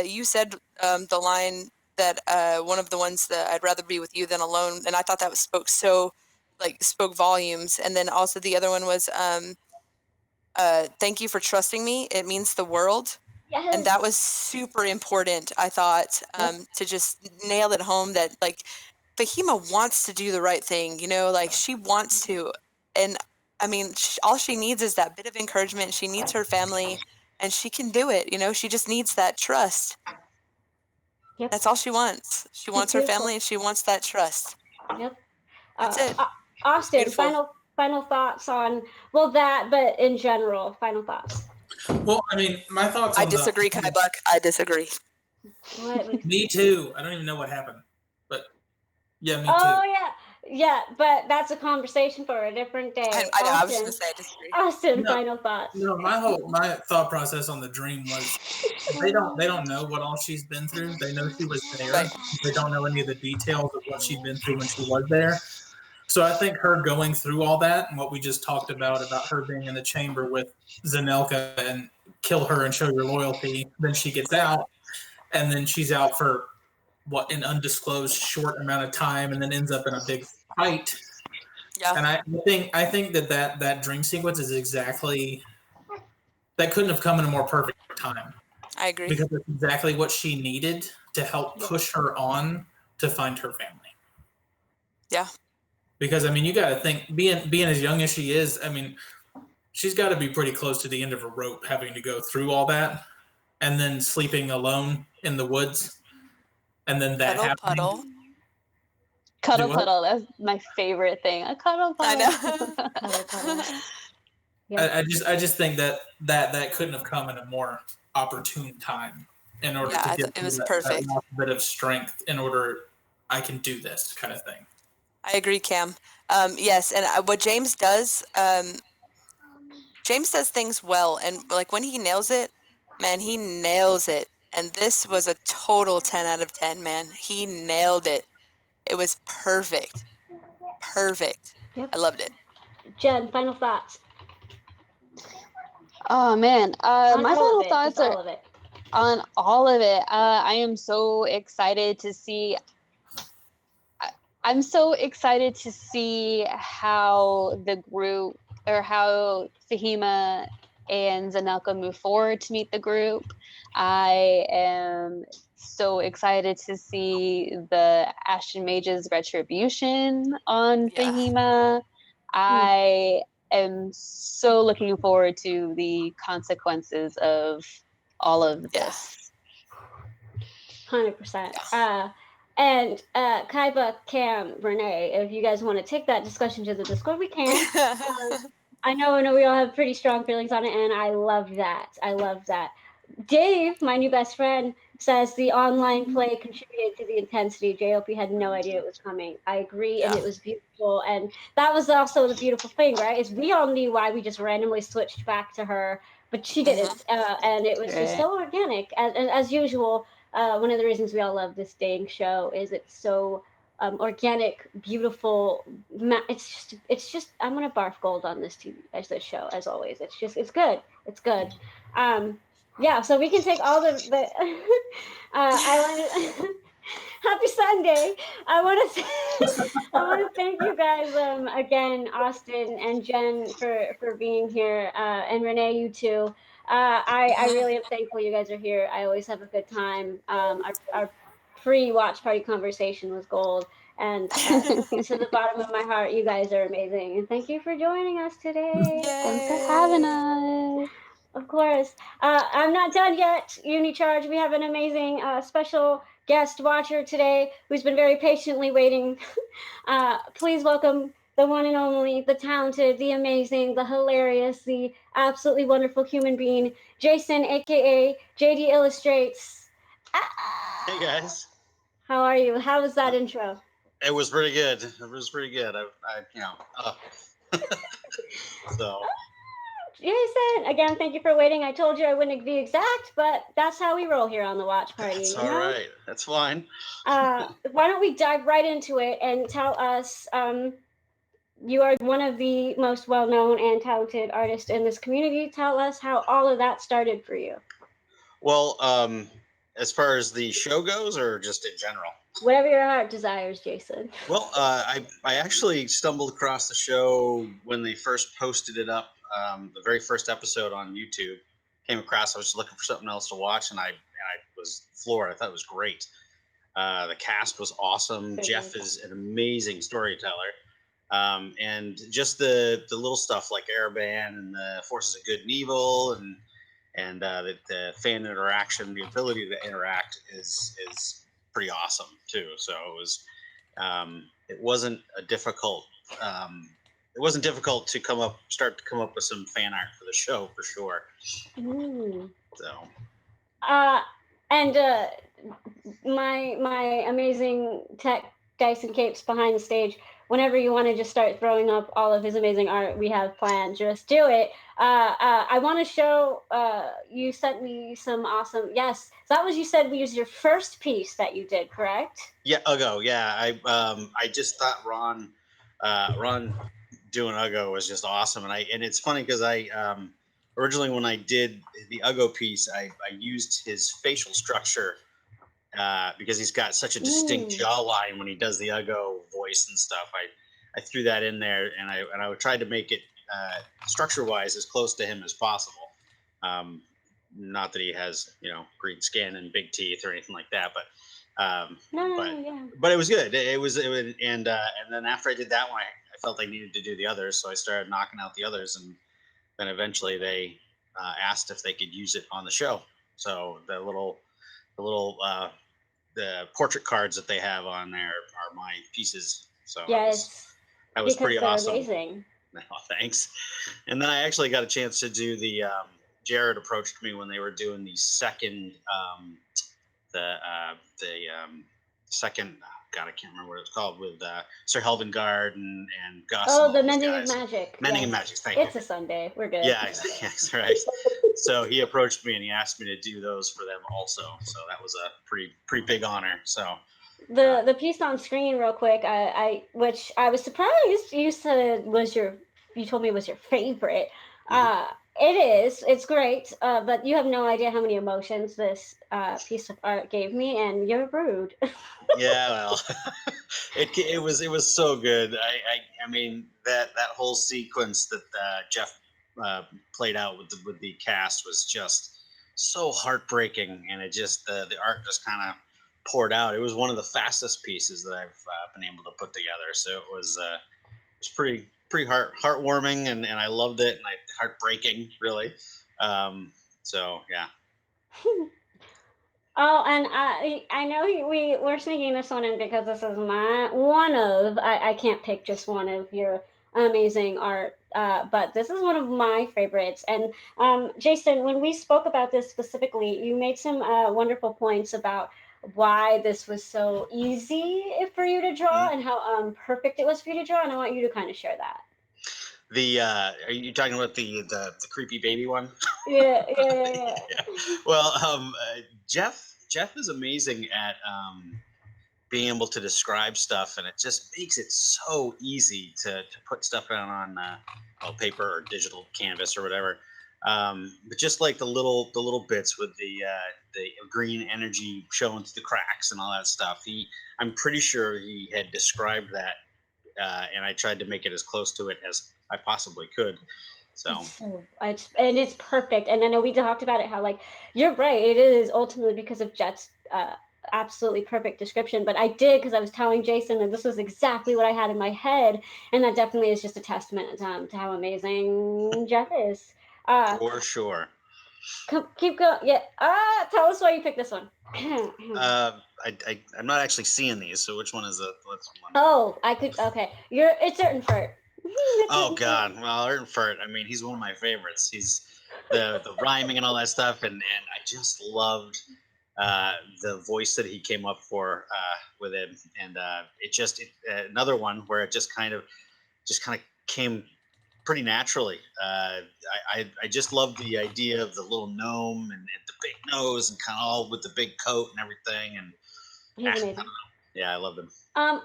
you said the line that one of the ones that I'd rather be with you than alone. And I thought that spoke volumes. And then also the other one was, thank you for trusting me. It means the world. Yes. And that was super important, I thought, to just nail it home that like Fahima wants to do the right thing, you know, like she wants to. And I mean, all she needs is that bit of encouragement. She needs her family, and she can do it. You know, she just needs that trust. Yep. That's all she wants. She wants her family, and she wants that trust. Yep. That's it. Austin, final thoughts on, well, that, but in general, final thoughts. Well, I mean, my thoughts on I disagree, Kai Buck. I disagree. Me too. I don't even know what happened, but yeah, me too. Oh, yeah, but that's a conversation for a different day. I know. I was just gonna say I disagree. Austin, final thoughts. No, my thought process on the dream was they don't know what all she's been through. They know she was there. Right. They don't know any of the details of what she'd been through when she was there. So I think her going through all that and what we just talked about her being in the chamber with Zanelka and kill her and show your loyalty, then she gets out, and then she's out for an undisclosed short amount of time, and then ends up in a big fight. Yeah. And I think that dream sequence is exactly, that couldn't have come in a more perfect time. I agree. Because it's exactly what she needed to help push her on to find her family. Yeah. because I mean, you got to think being as young as she is. I mean, she's got to be pretty close to the end of a rope, having to go through all that, and then sleeping alone in the woods, and then that Cuddle happening. puddle. Cuddle what? puddle. That's my favorite thing. A cuddle I puddle. know. Cuddle, cuddle. Yeah. I just think that couldn't have come at a more opportune time in order to Yeah, get it was that perfect. last bit of strength in order I can do this kind of thing. I agree, Cam. Yes, and what James does things well, and like when he nails it, man, he nails it. And this was a total 10 out of 10, man. He nailed it. It was perfect. Perfect. Yep. I loved it. Jen, final thoughts Oh man, on my all final of it. thoughts Just are all of it. on all of it. I am so excited to see. I'm so excited to see how the group, or how Fahima and Zanelka move forward to meet the group. I am so excited to see the Ashton Mage's retribution on Yeah. Fahima. I am so looking forward to the consequences of all of this. 100%. And Kaiba, Cam, Renee, if you guys want to take that discussion to the Discord, we can. I know we all have pretty strong feelings on it, and I love that. I love that. Dave, my new best friend, says the online play contributed to the intensity. JLP had no idea it was coming. I agree, and Yeah. it was beautiful. And that was also the beautiful thing, right? Is we all knew why we just randomly switched back to her, but she didn't. And it was just so organic. As usual, one of the reasons we all love this dang show is it's so organic, beautiful. It's just. I'm gonna barf gold on this show as always. It's good. It's good. Yeah, so we can take all the I want happy Sunday. I want to thank you guys again, Austin and Jen, for being here, and Renee, you too. I really am thankful you guys are here. I always have a good time. Our pre-watch party conversation was gold, and to the bottom of my heart, you guys are amazing, and thank you for joining us today. Thanks for having us. Of course. I'm not done yet, Unicharge. We have an amazing special guest watcher today who's been very patiently waiting. Please welcome the one and only, the talented, the amazing, the hilarious, the absolutely wonderful human being, Jason, aka JDillustrates. Hey guys. How are you? How was that intro? It was pretty good. It was pretty good. So. Jason, again, thank you for waiting. I told you I wouldn't be exact, but that's how we roll here on the watch party. That's all right. That's fine. Why don't we dive right into it and tell us, you are one of the most well-known and talented artists in this community. Tell us how all of that started for you. Well, as far as the show goes, or just in general? Whatever your heart desires, Jason. Well, I actually stumbled across the show when they first posted it up, the very first episode on YouTube. Came across. I was just looking for something else to watch, and I was floored. I thought it was great. The cast was awesome. Jeff is an amazing storyteller. And just the little stuff like Airband and the Forces of Good and Evil, and the fan interaction, the ability to interact is pretty awesome too. So it was, it wasn't difficult to start to come up with some fan art for the show for sure. So. And my amazing tech Dyson Capes behind the stage. Whenever you want to just start throwing up all of his amazing art, we have planned. Just do it. I want to show. You sent me some awesome. Yes, that was you said was your first piece that you did, correct? Yeah, Uggo. Yeah, I just thought Ron doing Uggo was just awesome, and it's funny because originally when I did the Uggo piece, I used his facial structure. Because he's got such a distinct jawline when he does the Uggo voice and stuff. I threw that in there, and I tried to make it structure-wise as close to him as possible. not that he has, green skin and big teeth or anything like that, but Yeah. but it was good. It was and then after I did that one, I felt I needed to do the others, so I started knocking out the others, and then eventually they asked if they could use it on the show. So the portrait cards that they have on there are my pieces. So Yes, that was because pretty they're awesome. amazing. No, thanks. And then I actually got a chance to do the. Jared approached me when they were doing the second, second. God, I can't remember what it's called, with Sir Helvengard and Gus and Oh, all the those Mending of guys. Magic. Mending Yes. of Magic. Thank It's you. a Sunday. We're good. Yeah, yes, right. So he approached me and he asked me to do those for them also. So that was a pretty big honor. So The piece on screen, real quick, which I was surprised you said you told me was your favorite. It is. It's great. But you have no idea how many emotions this piece of art gave me, and you're rude. yeah, well, it was so good. I mean that whole sequence that Jeff played out with the cast was just so heartbreaking, and it just the art just kind of poured out. It was one of the fastest pieces that I've been able to put together. So it was pretty heartwarming, and I loved it, and heartbreaking really. So yeah. Oh, and I know we're sneaking this one in because this is one of I can't pick just one of your amazing art, but this is one of my favorites. And Jason, when we spoke about this specifically, you made some wonderful points about why this was so easy for you to draw and how perfect it was for you to draw, and I want you to kind of share that. Are you talking about the creepy baby one? Yeah. Yeah. Well, Jeff is amazing at being able to describe stuff, and it just makes it so easy to put stuff down on paper or digital canvas or whatever. But just like the little bits with the green energy showing through the cracks and all that stuff, I'm pretty sure he had described that, and I tried to make it as close to it as I possibly could. So It's perfect. And I know we talked about it, how like you're right, it is ultimately because of Jet's absolutely perfect description. But I did, because I was telling Jason that this was exactly what I had in my head, and that definitely is just a testament to how amazing Jet is. for sure. Keep going. Yeah. Tell us why you picked this one. I'm not actually seeing these, so which one is the let's one? Oh, I could. Okay, it's Ertenfurt. Oh God, well, Ertenfurt. I mean, he's one of my favorites. He's the rhyming and all that stuff, and I just loved the voice that he came up for with him, and another one where it just kind of came pretty naturally. I just love the idea of the little gnome and the big nose and kind of all with the big coat and everything. And He's amazing. Yeah, I loved him.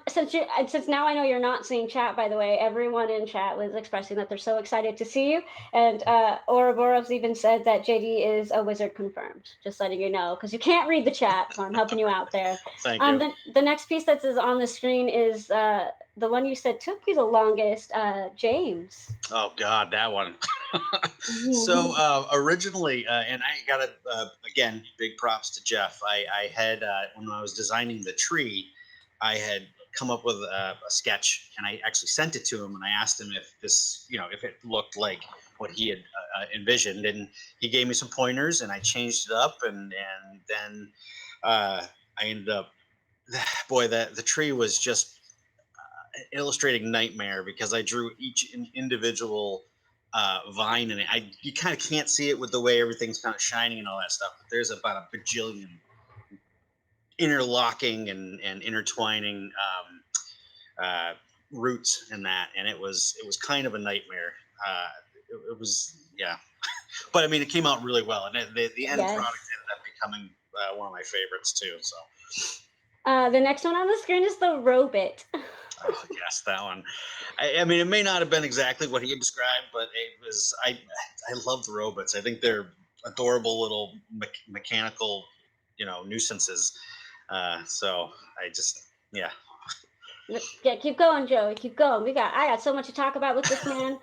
Since now I know you're not seeing chat, by the way, everyone in chat was expressing that they're so excited to see you. And Ouroboros even said that JD is a wizard confirmed. Just letting you know, because you can't read the chat, so I'm helping you out there. Thank you. The next piece that is on the screen is the one you said took you the longest, James. Oh God, that one. So originally, and I got again, big props to Jeff. I had when I was designing the tree, I had come up with a sketch, and I actually sent it to him, and I asked him if this, if it looked like what he had envisioned, and he gave me some pointers, and I changed it up, and then I ended up, boy, the tree was just illustrating nightmare, because I drew each individual vine, and you kind of can't see it with the way everything's kind of shining and all that stuff, but there's about a bajillion interlocking and intertwining roots in that, and it was kind of a nightmare. It was, yeah. But I mean, it came out really well, and the end product ended up becoming one of my favorites too. So the next one on the screen is the robot. Oh yes, that one. I mean, it may not have been exactly what he had described, but it was. I love the robots. I think they're adorable little mechanical, nuisances. So I just, yeah. Yeah, keep going, Joey. Keep going. I got so much to talk about with this man.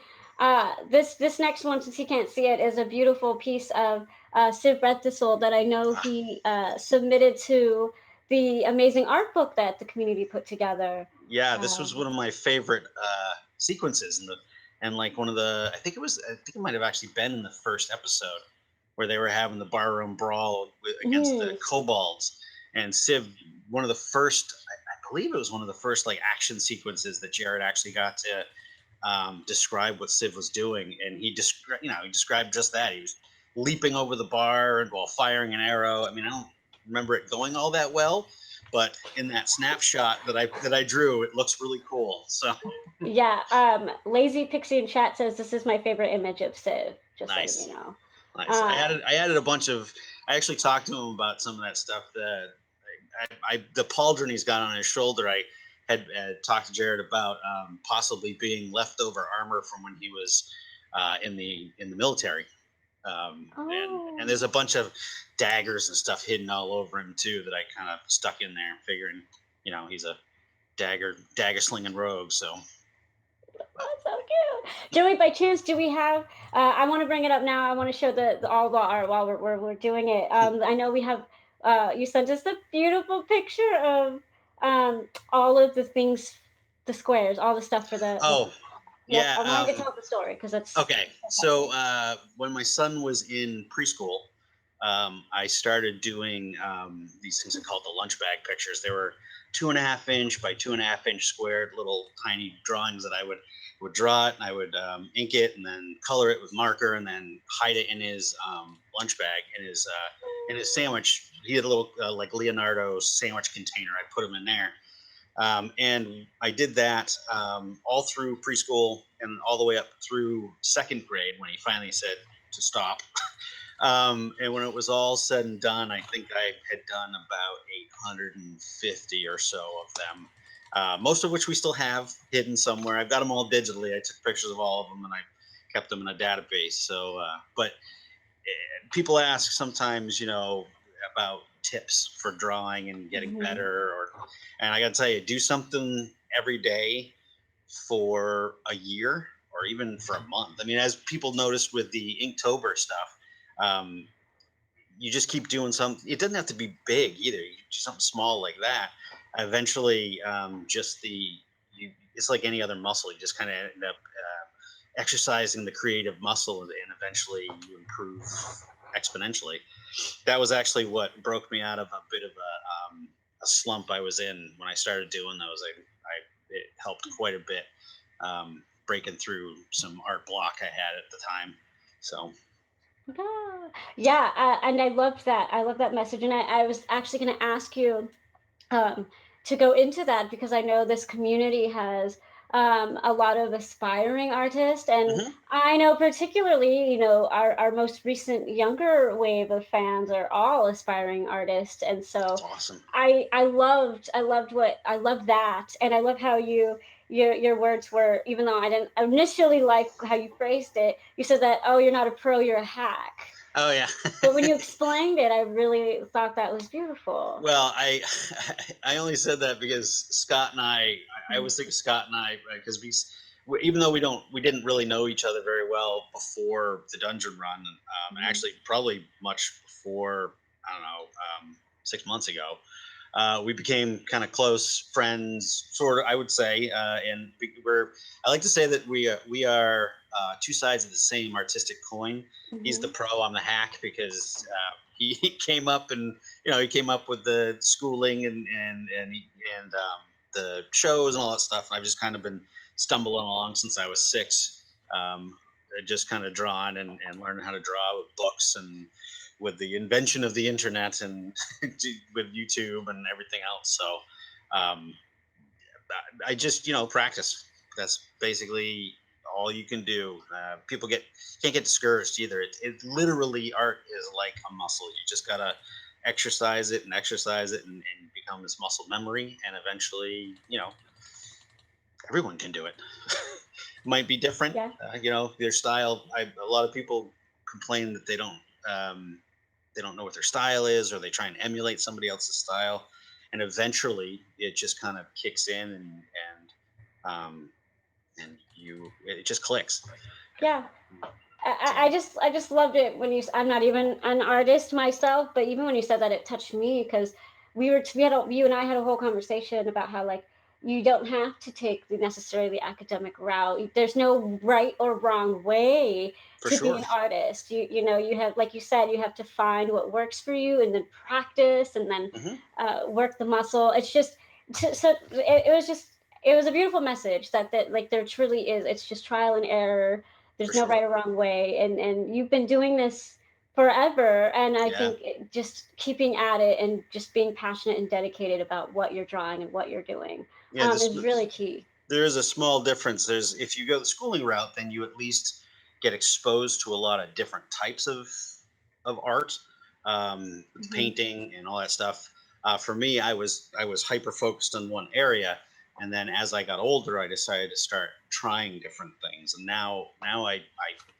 This next one, since he can't see it, is a beautiful piece of Civ Thistle that I know he submitted to the amazing art book that the community put together. Yeah, this was one of my favorite sequences and like one of the I think it might have actually been in the first episode where they were having the barroom brawl against the kobolds, and Civ, one of the first, I believe it was one of the first like action sequences that Jared actually got to describe what Civ was doing, and he described just that. He was leaping over the bar and while firing an arrow. I mean, I don't remember it going all that well, but in that snapshot that I drew, it looks really cool. So yeah, Lazy Pixie in chat says this is my favorite image of Civ. Just nice. letting you know. Nice. I added a bunch of. I actually talked to him about some of that stuff that the pauldron he's got on his shoulder. I had talked to Jared about possibly being leftover armor from when he was in the military. And there's a bunch of daggers and stuff hidden all over him too that I kind of stuck in there, figuring, he's a dagger slinging rogue. So. Oh, so cute. Joey, by chance, do we have? I want to bring it up now. I want to show all the art while we're doing it. I know we have. You sent us the beautiful picture of all of the things, the squares, all the stuff for the. Oh, yeah. I wanted to tell the story because it's okay. So when my son was in preschool, I started doing these things called the lunch bag pictures. They were 2.5 inch by 2.5 inch squared little tiny drawings that I would draw it, and I would ink it and then color it with marker and then hide it in his lunch bag in his sandwich. He had a little like Leonardo sandwich container. I put him in there. And I did that all through preschool and all the way up through second grade when he finally said to stop. And when it was all said and done, I think I had done about 850 or so of them, most of which we still have hidden somewhere. I've got them all digitally. I took pictures of all of them and I kept them in a database. So, but people ask sometimes, about tips for drawing and getting better, and I got to tell you, do something every day for a year or even for a month. I mean, as people noticed with the Inktober stuff, you just keep doing something. It doesn't have to be big either. You do something small like that. Eventually, it's like any other muscle. You just kind of end up exercising the creative muscle, and eventually you improve exponentially. That was actually what broke me out of a bit of a slump I was in when I started doing those. It helped quite a bit, breaking through some art block I had at the time. So. Yeah, and I loved that. I love that message, and I was actually going to ask you to go into that because I know this community has a lot of aspiring artists, and I know particularly, our most recent younger wave of fans are all aspiring artists, and so that's awesome. I loved that, and I love how your words were, even though I didn't initially like how you phrased it, you said that, oh, you're not a pro, you're a hack. Oh yeah. But when you explained it, I really thought that was beautiful. Well, I only said that because Scott and I always think of Scott and I, because even though we didn't really know each other very well before the dungeon run, actually probably much before, I don't know, 6 months ago, we became kind of close friends, sort of, I would say, and I like to say that we are two sides of the same artistic coin. He's the pro, I'm the hack, because he came up and he came up with the schooling and the shows and all that stuff. And I've just kind of been stumbling along since I was 6, just kind of drawing and learning how to draw with books and with the invention of the internet and with YouTube and everything else. So I just practice. That's basically all you can do. People can't get discouraged either. It literally, art is like a muscle. You just gotta exercise it and become this muscle memory, and eventually everyone can do it. Might be different. Yeah. Their style. A lot of people complain that they don't know what their style is, or they try and emulate somebody else's style, and eventually it just kind of kicks in and and it just clicks. Yeah. I just loved it when I'm not even an artist myself, but even when you said that, it touched me because you and I had a whole conversation about how like you don't have to take necessarily the academic route. There's no right or wrong way For to be sure. an artist. You have, like you said, you have to find what works for you and then practice and then work the muscle. It's just it was a beautiful message that like there truly is. It's just trial and error. For There's no sure. right or wrong way, and you've been doing this forever, and I Yeah. think just keeping at it and just being passionate and dedicated about what you're drawing and what you're doing is really key. There is a small difference. If you go the schooling route, then you at least get exposed to a lot of different types of art, painting and all that stuff. For me, I was hyper focused on one area, and then as I got older, I decided to start trying different things. And now I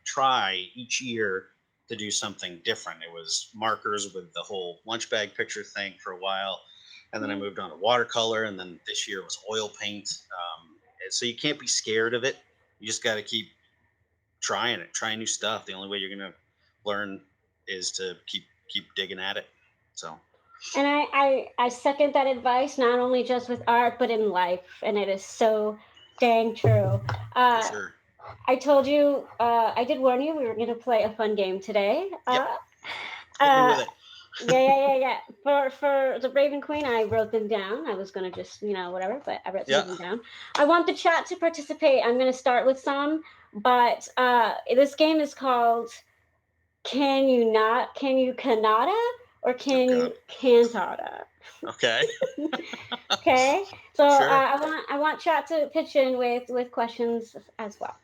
try each year to do something different. It was markers with the whole lunch bag picture thing for a while, and then I moved on to watercolor, and then this year was oil paint. So you can't be scared of it. You just got to keep trying it, trying new stuff. The only way you're gonna learn is to keep digging at it. So. And I second that advice, not only just with art, but in life. And it is so dang true. For sure. I told you, I did warn you, we were going to play a fun game today. Yep. Hit me with it. Yeah. For the Raven Queen, I wrote them down. I was going to just, whatever, but I wrote some of them down. I want the chat to participate. I'm going to start with some, but this game is called Can You Canada? Or can you cantata? Okay. Okay. So Sure. I want chat to pitch in with questions as well.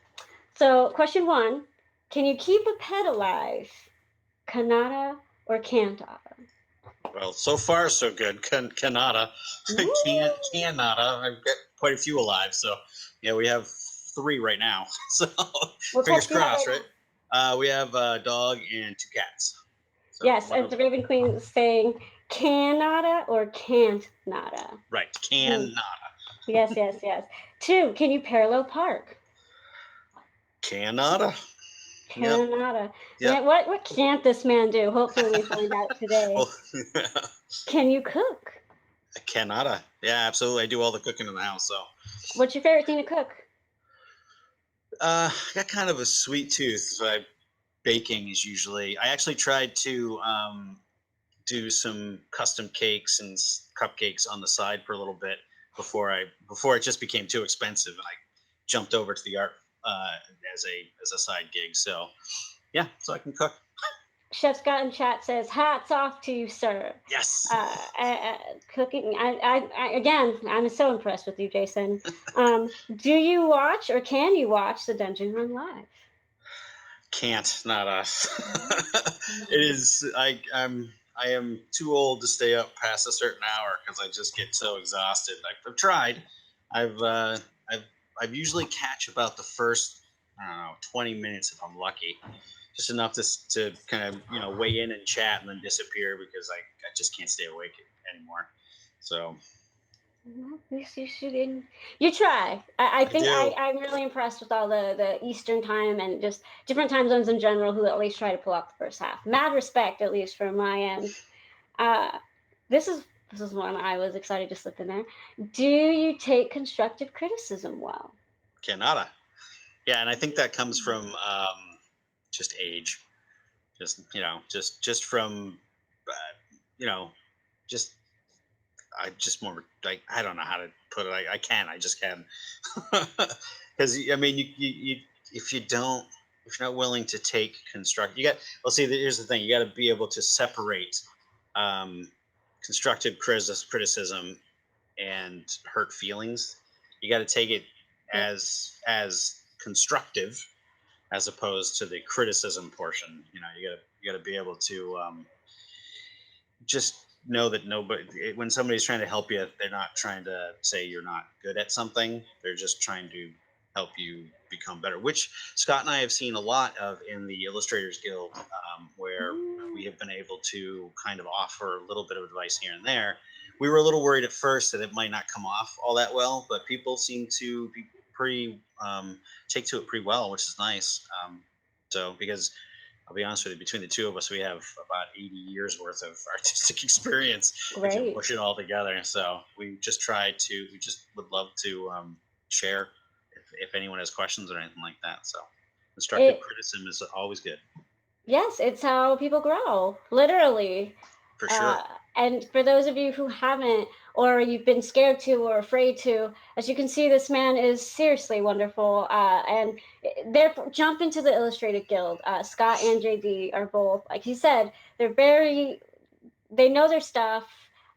So question 1: Can you keep a pet alive? Canada or cantata? Well, so far so good. Canada. Canada. I've got quite a few alive. So yeah, we have 3 right now. So fingers crossed, right? We have a dog and 2 cats. So yes, and the Raven Queen is saying Canada or can't nada. Right, Canada. Yes. 2: Can you parallel park? Canada. Canada. Yep. What can't this man do? Hopefully we find out today. Can you cook? Canada. Yeah, absolutely. I do all the cooking in the house. So. What's your favorite thing to cook? I got kind of a sweet tooth, so baking is usually. I actually tried to do some custom cakes and cupcakes on the side for a little bit before it just became too expensive, and I jumped over to the art as a side gig. So yeah, so I can cook. Chef Scott in chat says, "Hats off to you, sir." Yes. Cooking. Again, I'm so impressed with you, Jason. Do you watch or can you watch the Dungeon Run live? Can't. Not us. It is. I am too old to stay up past a certain hour because I just get so exhausted. I've tried. I've usually catch about the first, I don't know, 20 minutes if I'm lucky, just enough to kind of weigh in and chat and then disappear because I just can't stay awake anymore. So. You try. I think I'm really impressed with all the Eastern time and just different time zones in general who at least try to pull off the first half. Mad respect, at least from my end. This is one I was excited to slip in there. Do you take constructive criticism well? Canada. Yeah, and I think that comes from just age. Just from just I just more like I don't know how to put it. I just can. Because I mean you if you're not willing to take here's the thing, you got to be able to separate constructive criticism and hurt feelings. You got to take it as constructive as opposed to the criticism portion. You got to be able to just know that when somebody's trying to help you, they're not trying to say you're not good at something. They're just trying to help you become better, which Scott and I have seen a lot of in the Illustrators Guild, where we have been able to kind of offer a little bit of advice here and there. We were a little worried at first that it might not come off all that well, but people seem to be take to it pretty well, which is nice. So because I'll be honest with you, between the two of us, we have about 80 years worth of artistic experience if you Great. push it all together. So we just would love to share if anyone has questions or anything like that. So constructive criticism is always good. Yes, it's how people grow, literally. For sure. And for those of you who haven't, or you've been scared to or afraid to, as you can see, this man is seriously wonderful. And they're jump into the Illustrated Guild. Scott and JD are both, like he said, they know their stuff,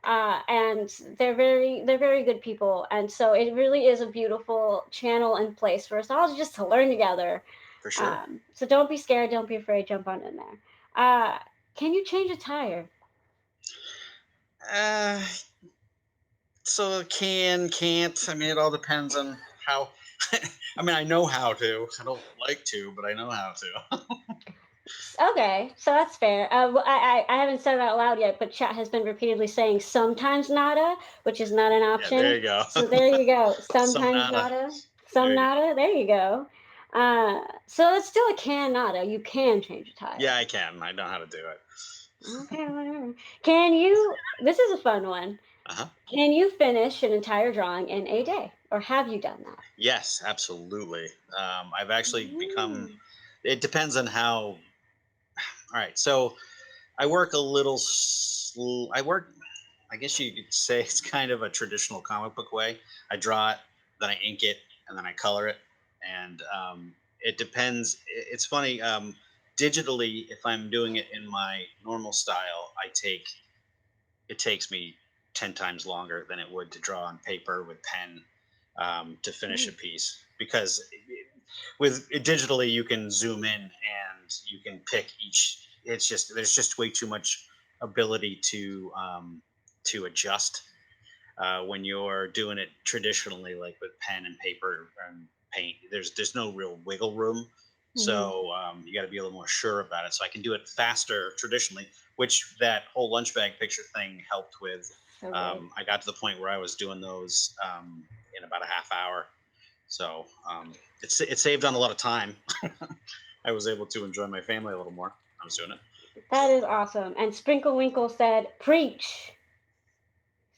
and they're very good people. And so it really is a beautiful channel and place for us all just to learn together. For sure. So don't be scared, don't be afraid, jump on in there. Can you change a tire? So can't. I mean, it all depends on how. I mean, I know how to. I don't like to, but I know how to. Okay, so that's fair. I haven't said it out loud yet, but chat has been repeatedly saying sometimes nada, which is not an option. Yeah, there you go. So there you go. Sometimes nada. nada, some There nada. There you go. So it's still a can nada. You can change a tire. Yeah, I can. I know how to do it. Okay, whatever. Can you? This is a fun one. Uh-huh. Can you finish an entire drawing in a day, or have you done that? Yes, absolutely. I've actually become. It depends on how. All right, so I work a little. I guess you could say it's kind of a traditional comic book way. I draw it, then I ink it, and then I color it, and it depends. It's funny. Digitally, if I'm doing it in my normal style, it takes me 10 times longer than it would to draw on paper with pen to finish a piece, because with digitally you can zoom in and you can pick each. It's just there's just way too much ability to adjust when you're doing it traditionally, like with pen and paper and paint. There's no real wiggle room. So you got to be a little more sure about it. So I can do it faster traditionally, which that whole lunch bag picture thing helped with. So I got to the point where I was doing those in about a half hour. So it saved on a lot of time. I was able to enjoy my family a little more. I was doing it. That is awesome. And Sprinkle Winkle said, "Preach."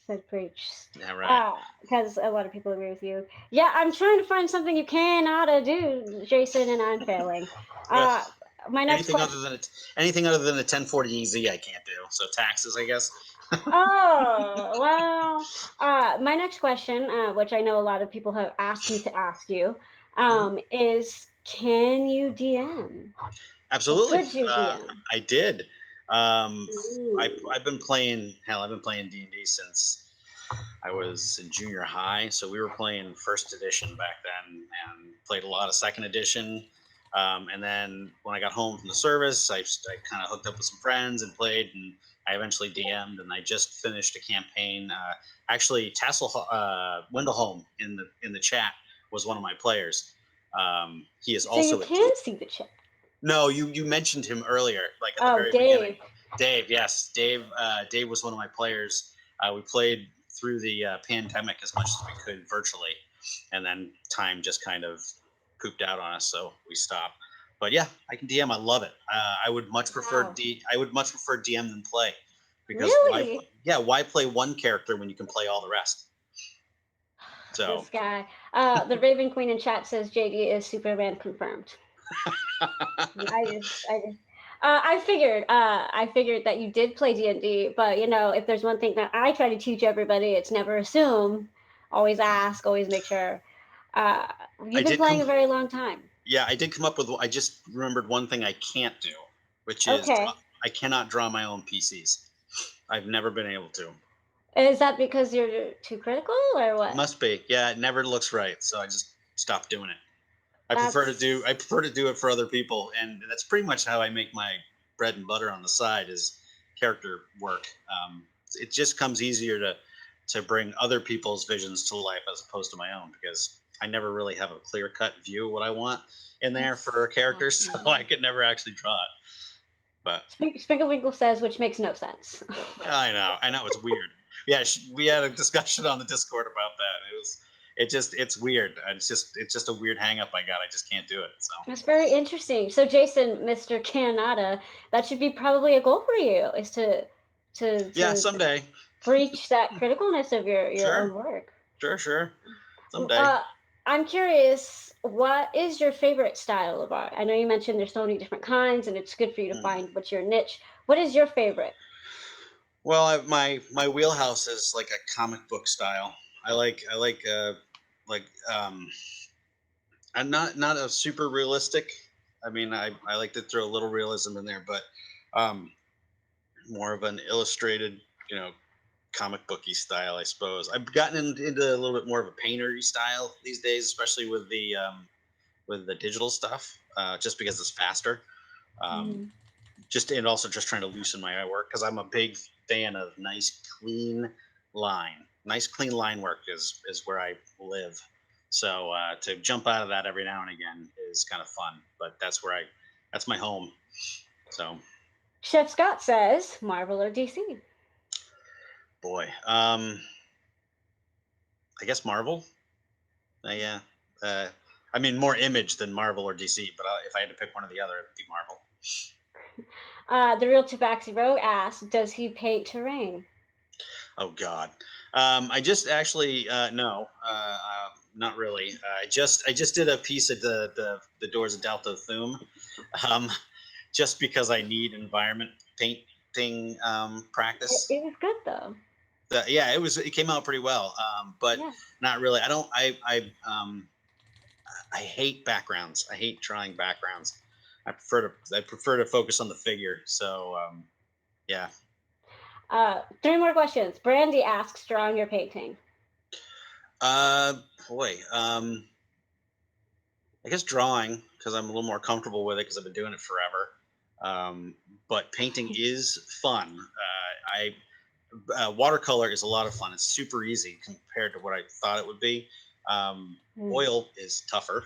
Said preach. Yeah, right. Because a lot of people agree with you. Yeah, I'm trying to find something you cannot do, Jason, and I'm failing. My next anything question. anything other than the 1040 EZ I can't do. So taxes, I guess. Oh, well, my next question, which I know a lot of people have asked me to ask you, is can you DM? Absolutely. Could you DM? I did. I've been playing D&D since I was in junior high. So we were playing first edition back then and played a lot of second edition. And then when I got home from the service, I kind of hooked up with some friends and played, and I eventually DM'd, and I just finished a campaign. Actually, Windleholm in the chat was one of my players. He is also. So you can see the chat. No, you mentioned him earlier, like at the very beginning. Dave, yes, Dave. Dave was one of my players. We played through the pandemic as much as we could virtually, and then time just kind of pooped out on us, so we stopped. But yeah, I can DM. I love it. I would much prefer DM than play, because really? why play one character when you can play all the rest? So this guy, the Raven Queen in chat says JD is Superman confirmed. I figured that you did play D&D, but if there's one thing that I try to teach everybody, it's never assume, always ask, always make sure. You've been playing a very long time. Yeah, I did come up with. I just remembered one thing I can't do, which is I cannot draw my own PCs. I've never been able to. Is that because you're too critical, or what? Must be. Yeah, it never looks right, so I just stopped doing it. I prefer to do it for other people, and that's pretty much how I make my bread and butter on the side is character work. It just comes easier to bring other people's visions to life as opposed to my own, because I never really have a clear cut view of what I want in there for a character, so I could never actually draw it. But Sprinkle Winkle says, which makes no sense. I know, it's weird. Yeah, we had a discussion on the Discord about that. it's weird. It's just a weird hang up I got. I just can't do it. So That's very interesting. So Jason, Mr. Canada, that should be probably a goal for you, is yeah, to someday. breach that criticalness of your Sure. own work. Sure. Someday. I'm curious, what is your favorite style of art? I know you mentioned there's so many different kinds, and it's good for you to find what's your niche. What is your favorite? Well, my wheelhouse is like a comic book style. I like I'm not a super realistic. I mean, I like to throw a little realism in there, but more of an illustrated, comic booky style, I suppose. I've gotten into a little bit more of a paintery style these days, especially with the digital stuff, just because it's faster. And also just trying to loosen my work because I'm a big fan of nice clean line. Nice clean line work is where I live. So to jump out of that every now and again is kind of fun, but that's my home. So Chef Scott says Marvel or DC. boy, I guess Marvel. Yeah. I mean, more Image than Marvel or DC, but if I had to pick one or the other, it'd be Marvel. TheRealtabaxirogue asks, does he paint terrain? Oh God, I just actually no, not really. I just did a piece of the Doors of Delta Thum, just because I need environment painting practice. It was good though. Yeah, it came out pretty well, but Yeah. not really. I don't. I hate backgrounds. I hate drawing backgrounds. I prefer to focus on the figure. So yeah. 3 more questions. Brandy asks, drawing or painting? Boy. I guess drawing because I'm a little more comfortable with it because I've been doing it forever. But painting is fun. Watercolor is a lot of fun. It's super easy compared to what I thought it would be. Oil is tougher,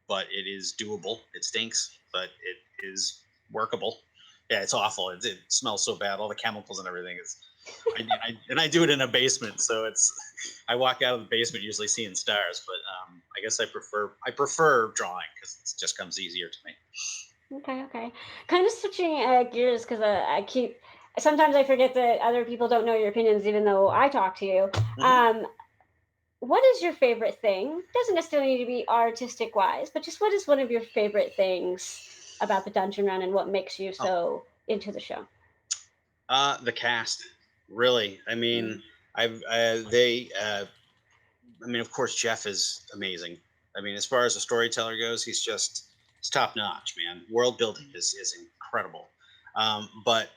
but it is doable. It stinks, but it is workable. Yeah, it's awful. It smells so bad. All the chemicals and everything is. I do it in a basement, so I walk out of the basement usually seeing stars. But I guess I prefer drawing because it just comes easier to me. Okay. Kind of switching gears because sometimes I forget that other people don't know your opinions, even though I talk to you. What is your favorite thing? Doesn't necessarily need to be artistic wise, but just what is one of your favorite things about the Dungeon Run and what makes you so into the show? The cast, really. I mean, of course, Jeff is amazing. I mean, as far as a storyteller goes, he's top notch, man. World building is incredible. But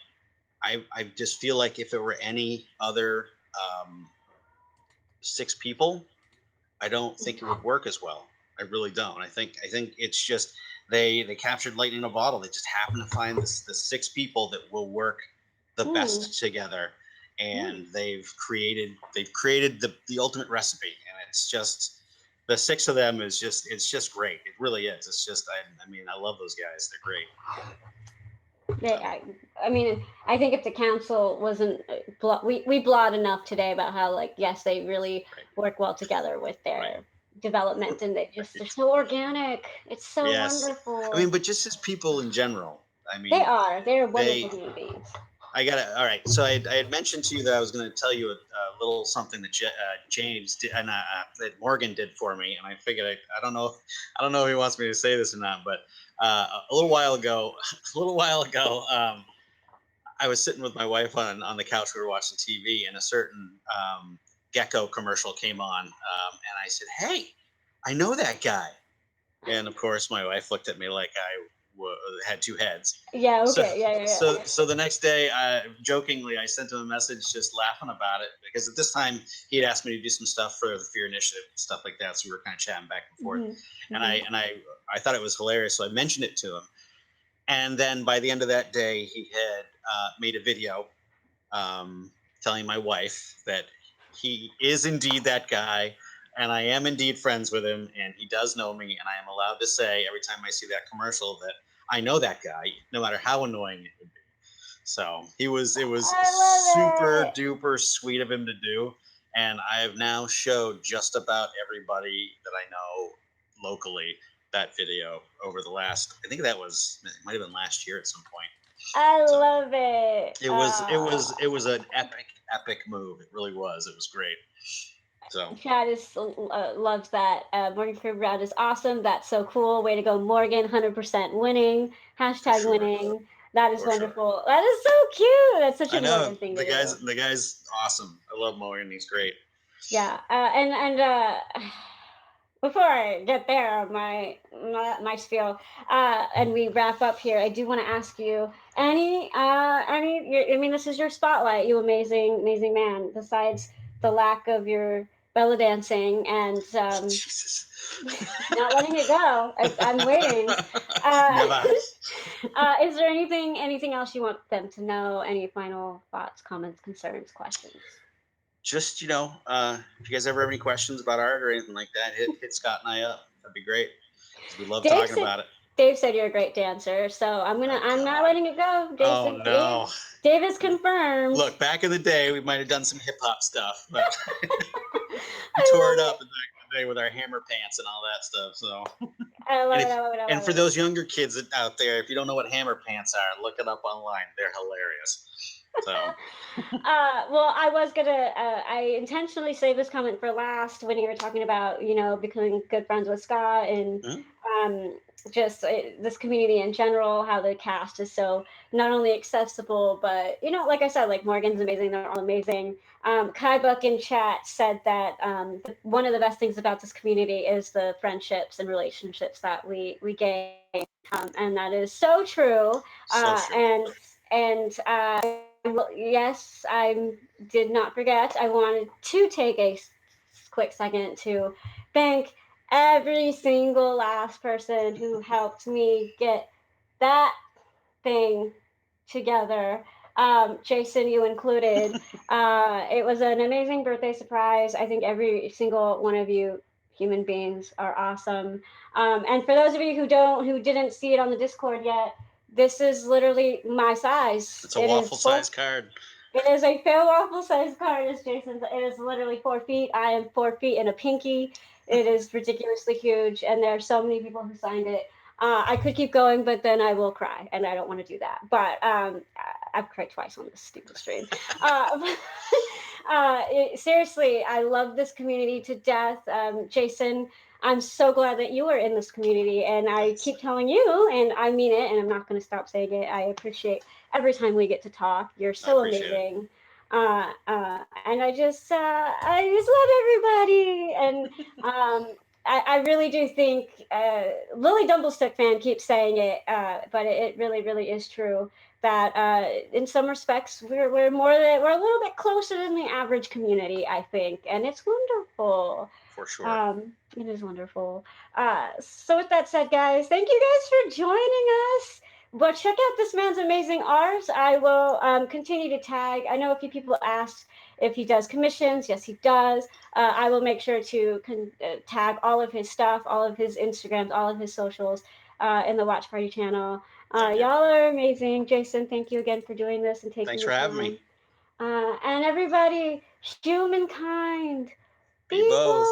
I just feel like if it were any other 6 people, I don't think it would work as well. I really don't. I think it's just they captured lightning in a bottle. They just happen to find the 6 people that will work the best together, and they've created the ultimate recipe, and it's just the 6 of them it's just great. It really is. It's just I love those guys. They're great. I think if the council wasn't we blawed enough today about how yes, they really work well together with their development, and they're so organic. It's so wonderful. I mean, but just as people in general, they're wonderful human beings. I got it. All right. So I had mentioned to you that I was going to tell you a little something that James did, and that Morgan did for me, and I figured I don't know if he wants me to say this or not, but a little while ago, I was sitting with my wife on the couch. We were watching TV, and a certain Gecko commercial came on, and I said, "Hey, I know that guy." And of course, my wife looked at me like I had 2 heads. Yeah. Okay. So the next day, jokingly, I sent him a message, just laughing about it, because at this time he had asked me to do some stuff for the Fear Initiative, stuff like that. So we were kind of chatting back and forth, and I thought it was hilarious, so I mentioned it to him. And then by the end of that day, he had made a video telling my wife that he is indeed that guy, and I am indeed friends with him, and he does know me, and I am allowed to say every time I see that commercial that I know that guy, no matter how annoying it would be. So it was super duper sweet of him to do, and I have now showed just about everybody that I know locally that video over the last. I think it might have been last year at some point. I love it. It was an epic move. It really was. It was great. So Chad loves that. Morgan Crib Round is awesome. That's so cool. Way to go, Morgan. 100% winning. Hashtag sure. winning. That is For wonderful. sure. That is so cute. That's such I a know Morgan thing to do. the guy's awesome. I love Morgan. He's great. Yeah. Before I get there, my spiel, and we wrap up here, I do want to ask you I mean, this is your spotlight, you amazing man. Besides the lack of your belly dancing and Jesus. not letting it go, I'm waiting. Never. Is there anything else you want them to know? Any final thoughts, comments, concerns, questions? Just if you guys ever have any questions about art or anything like that, hit Scott and I up. That'd be great. We love talking about it. Dave said you're a great dancer, so I'm not letting it go. No. Dave is confirmed. Look, back in the day, we might have done some hip hop stuff, but we tore it up back in the day with our hammer pants and all that stuff. So I love it. And for those younger kids out there, if you don't know what hammer pants are, look it up online. They're hilarious. So. Well, I intentionally saved this comment for last when you were talking about, becoming good friends with Scott and just this community in general, how the cast is so not only accessible, but, like I said, like Morgan's amazing. They're all amazing. Kai Buck in chat said that one of the best things about this community is the friendships and relationships that we gain. And that is so true. So true. Yes, I did not forget. I wanted to take a quick second to thank every single last person who helped me get that thing together. Jason, you included. It was an amazing birthday surprise. I think every single one of you human beings are awesome. And for those of you who didn't see it on the Discord yet, this is literally my size. It's a waffle size card. It is a Failwaffle size card, as Jason's. It is literally 4 feet. I am 4 feet and a pinky. It is ridiculously huge, and there are so many people who signed it. I could keep going, but then I will cry, and I don't want to do that. But I've cried twice on this stupid stream. Seriously, I love this community to death. Jason, I'm so glad that you are in this community, and I keep telling you, and I mean it, and I'm not going to stop saying it. I appreciate every time we get to talk. You're so amazing. And I just love everybody. And I really do think Lily Dumblestick fan keeps saying it, but it really, really is true that in some respects we're a little bit closer than the average community, I think, and it's wonderful. For sure. It is wonderful. So with that said, guys, thank you guys for joining us. But check out this man's amazing art. I will continue to tag. I know a few people asked if he does commissions. Yes, he does. I will make sure to tag all of his stuff, all of his Instagrams, all of his socials in the Watch Party channel. Y'all are amazing. Jason, thank you again for doing this and taking Thanks for having me. And everybody, humankind, be both.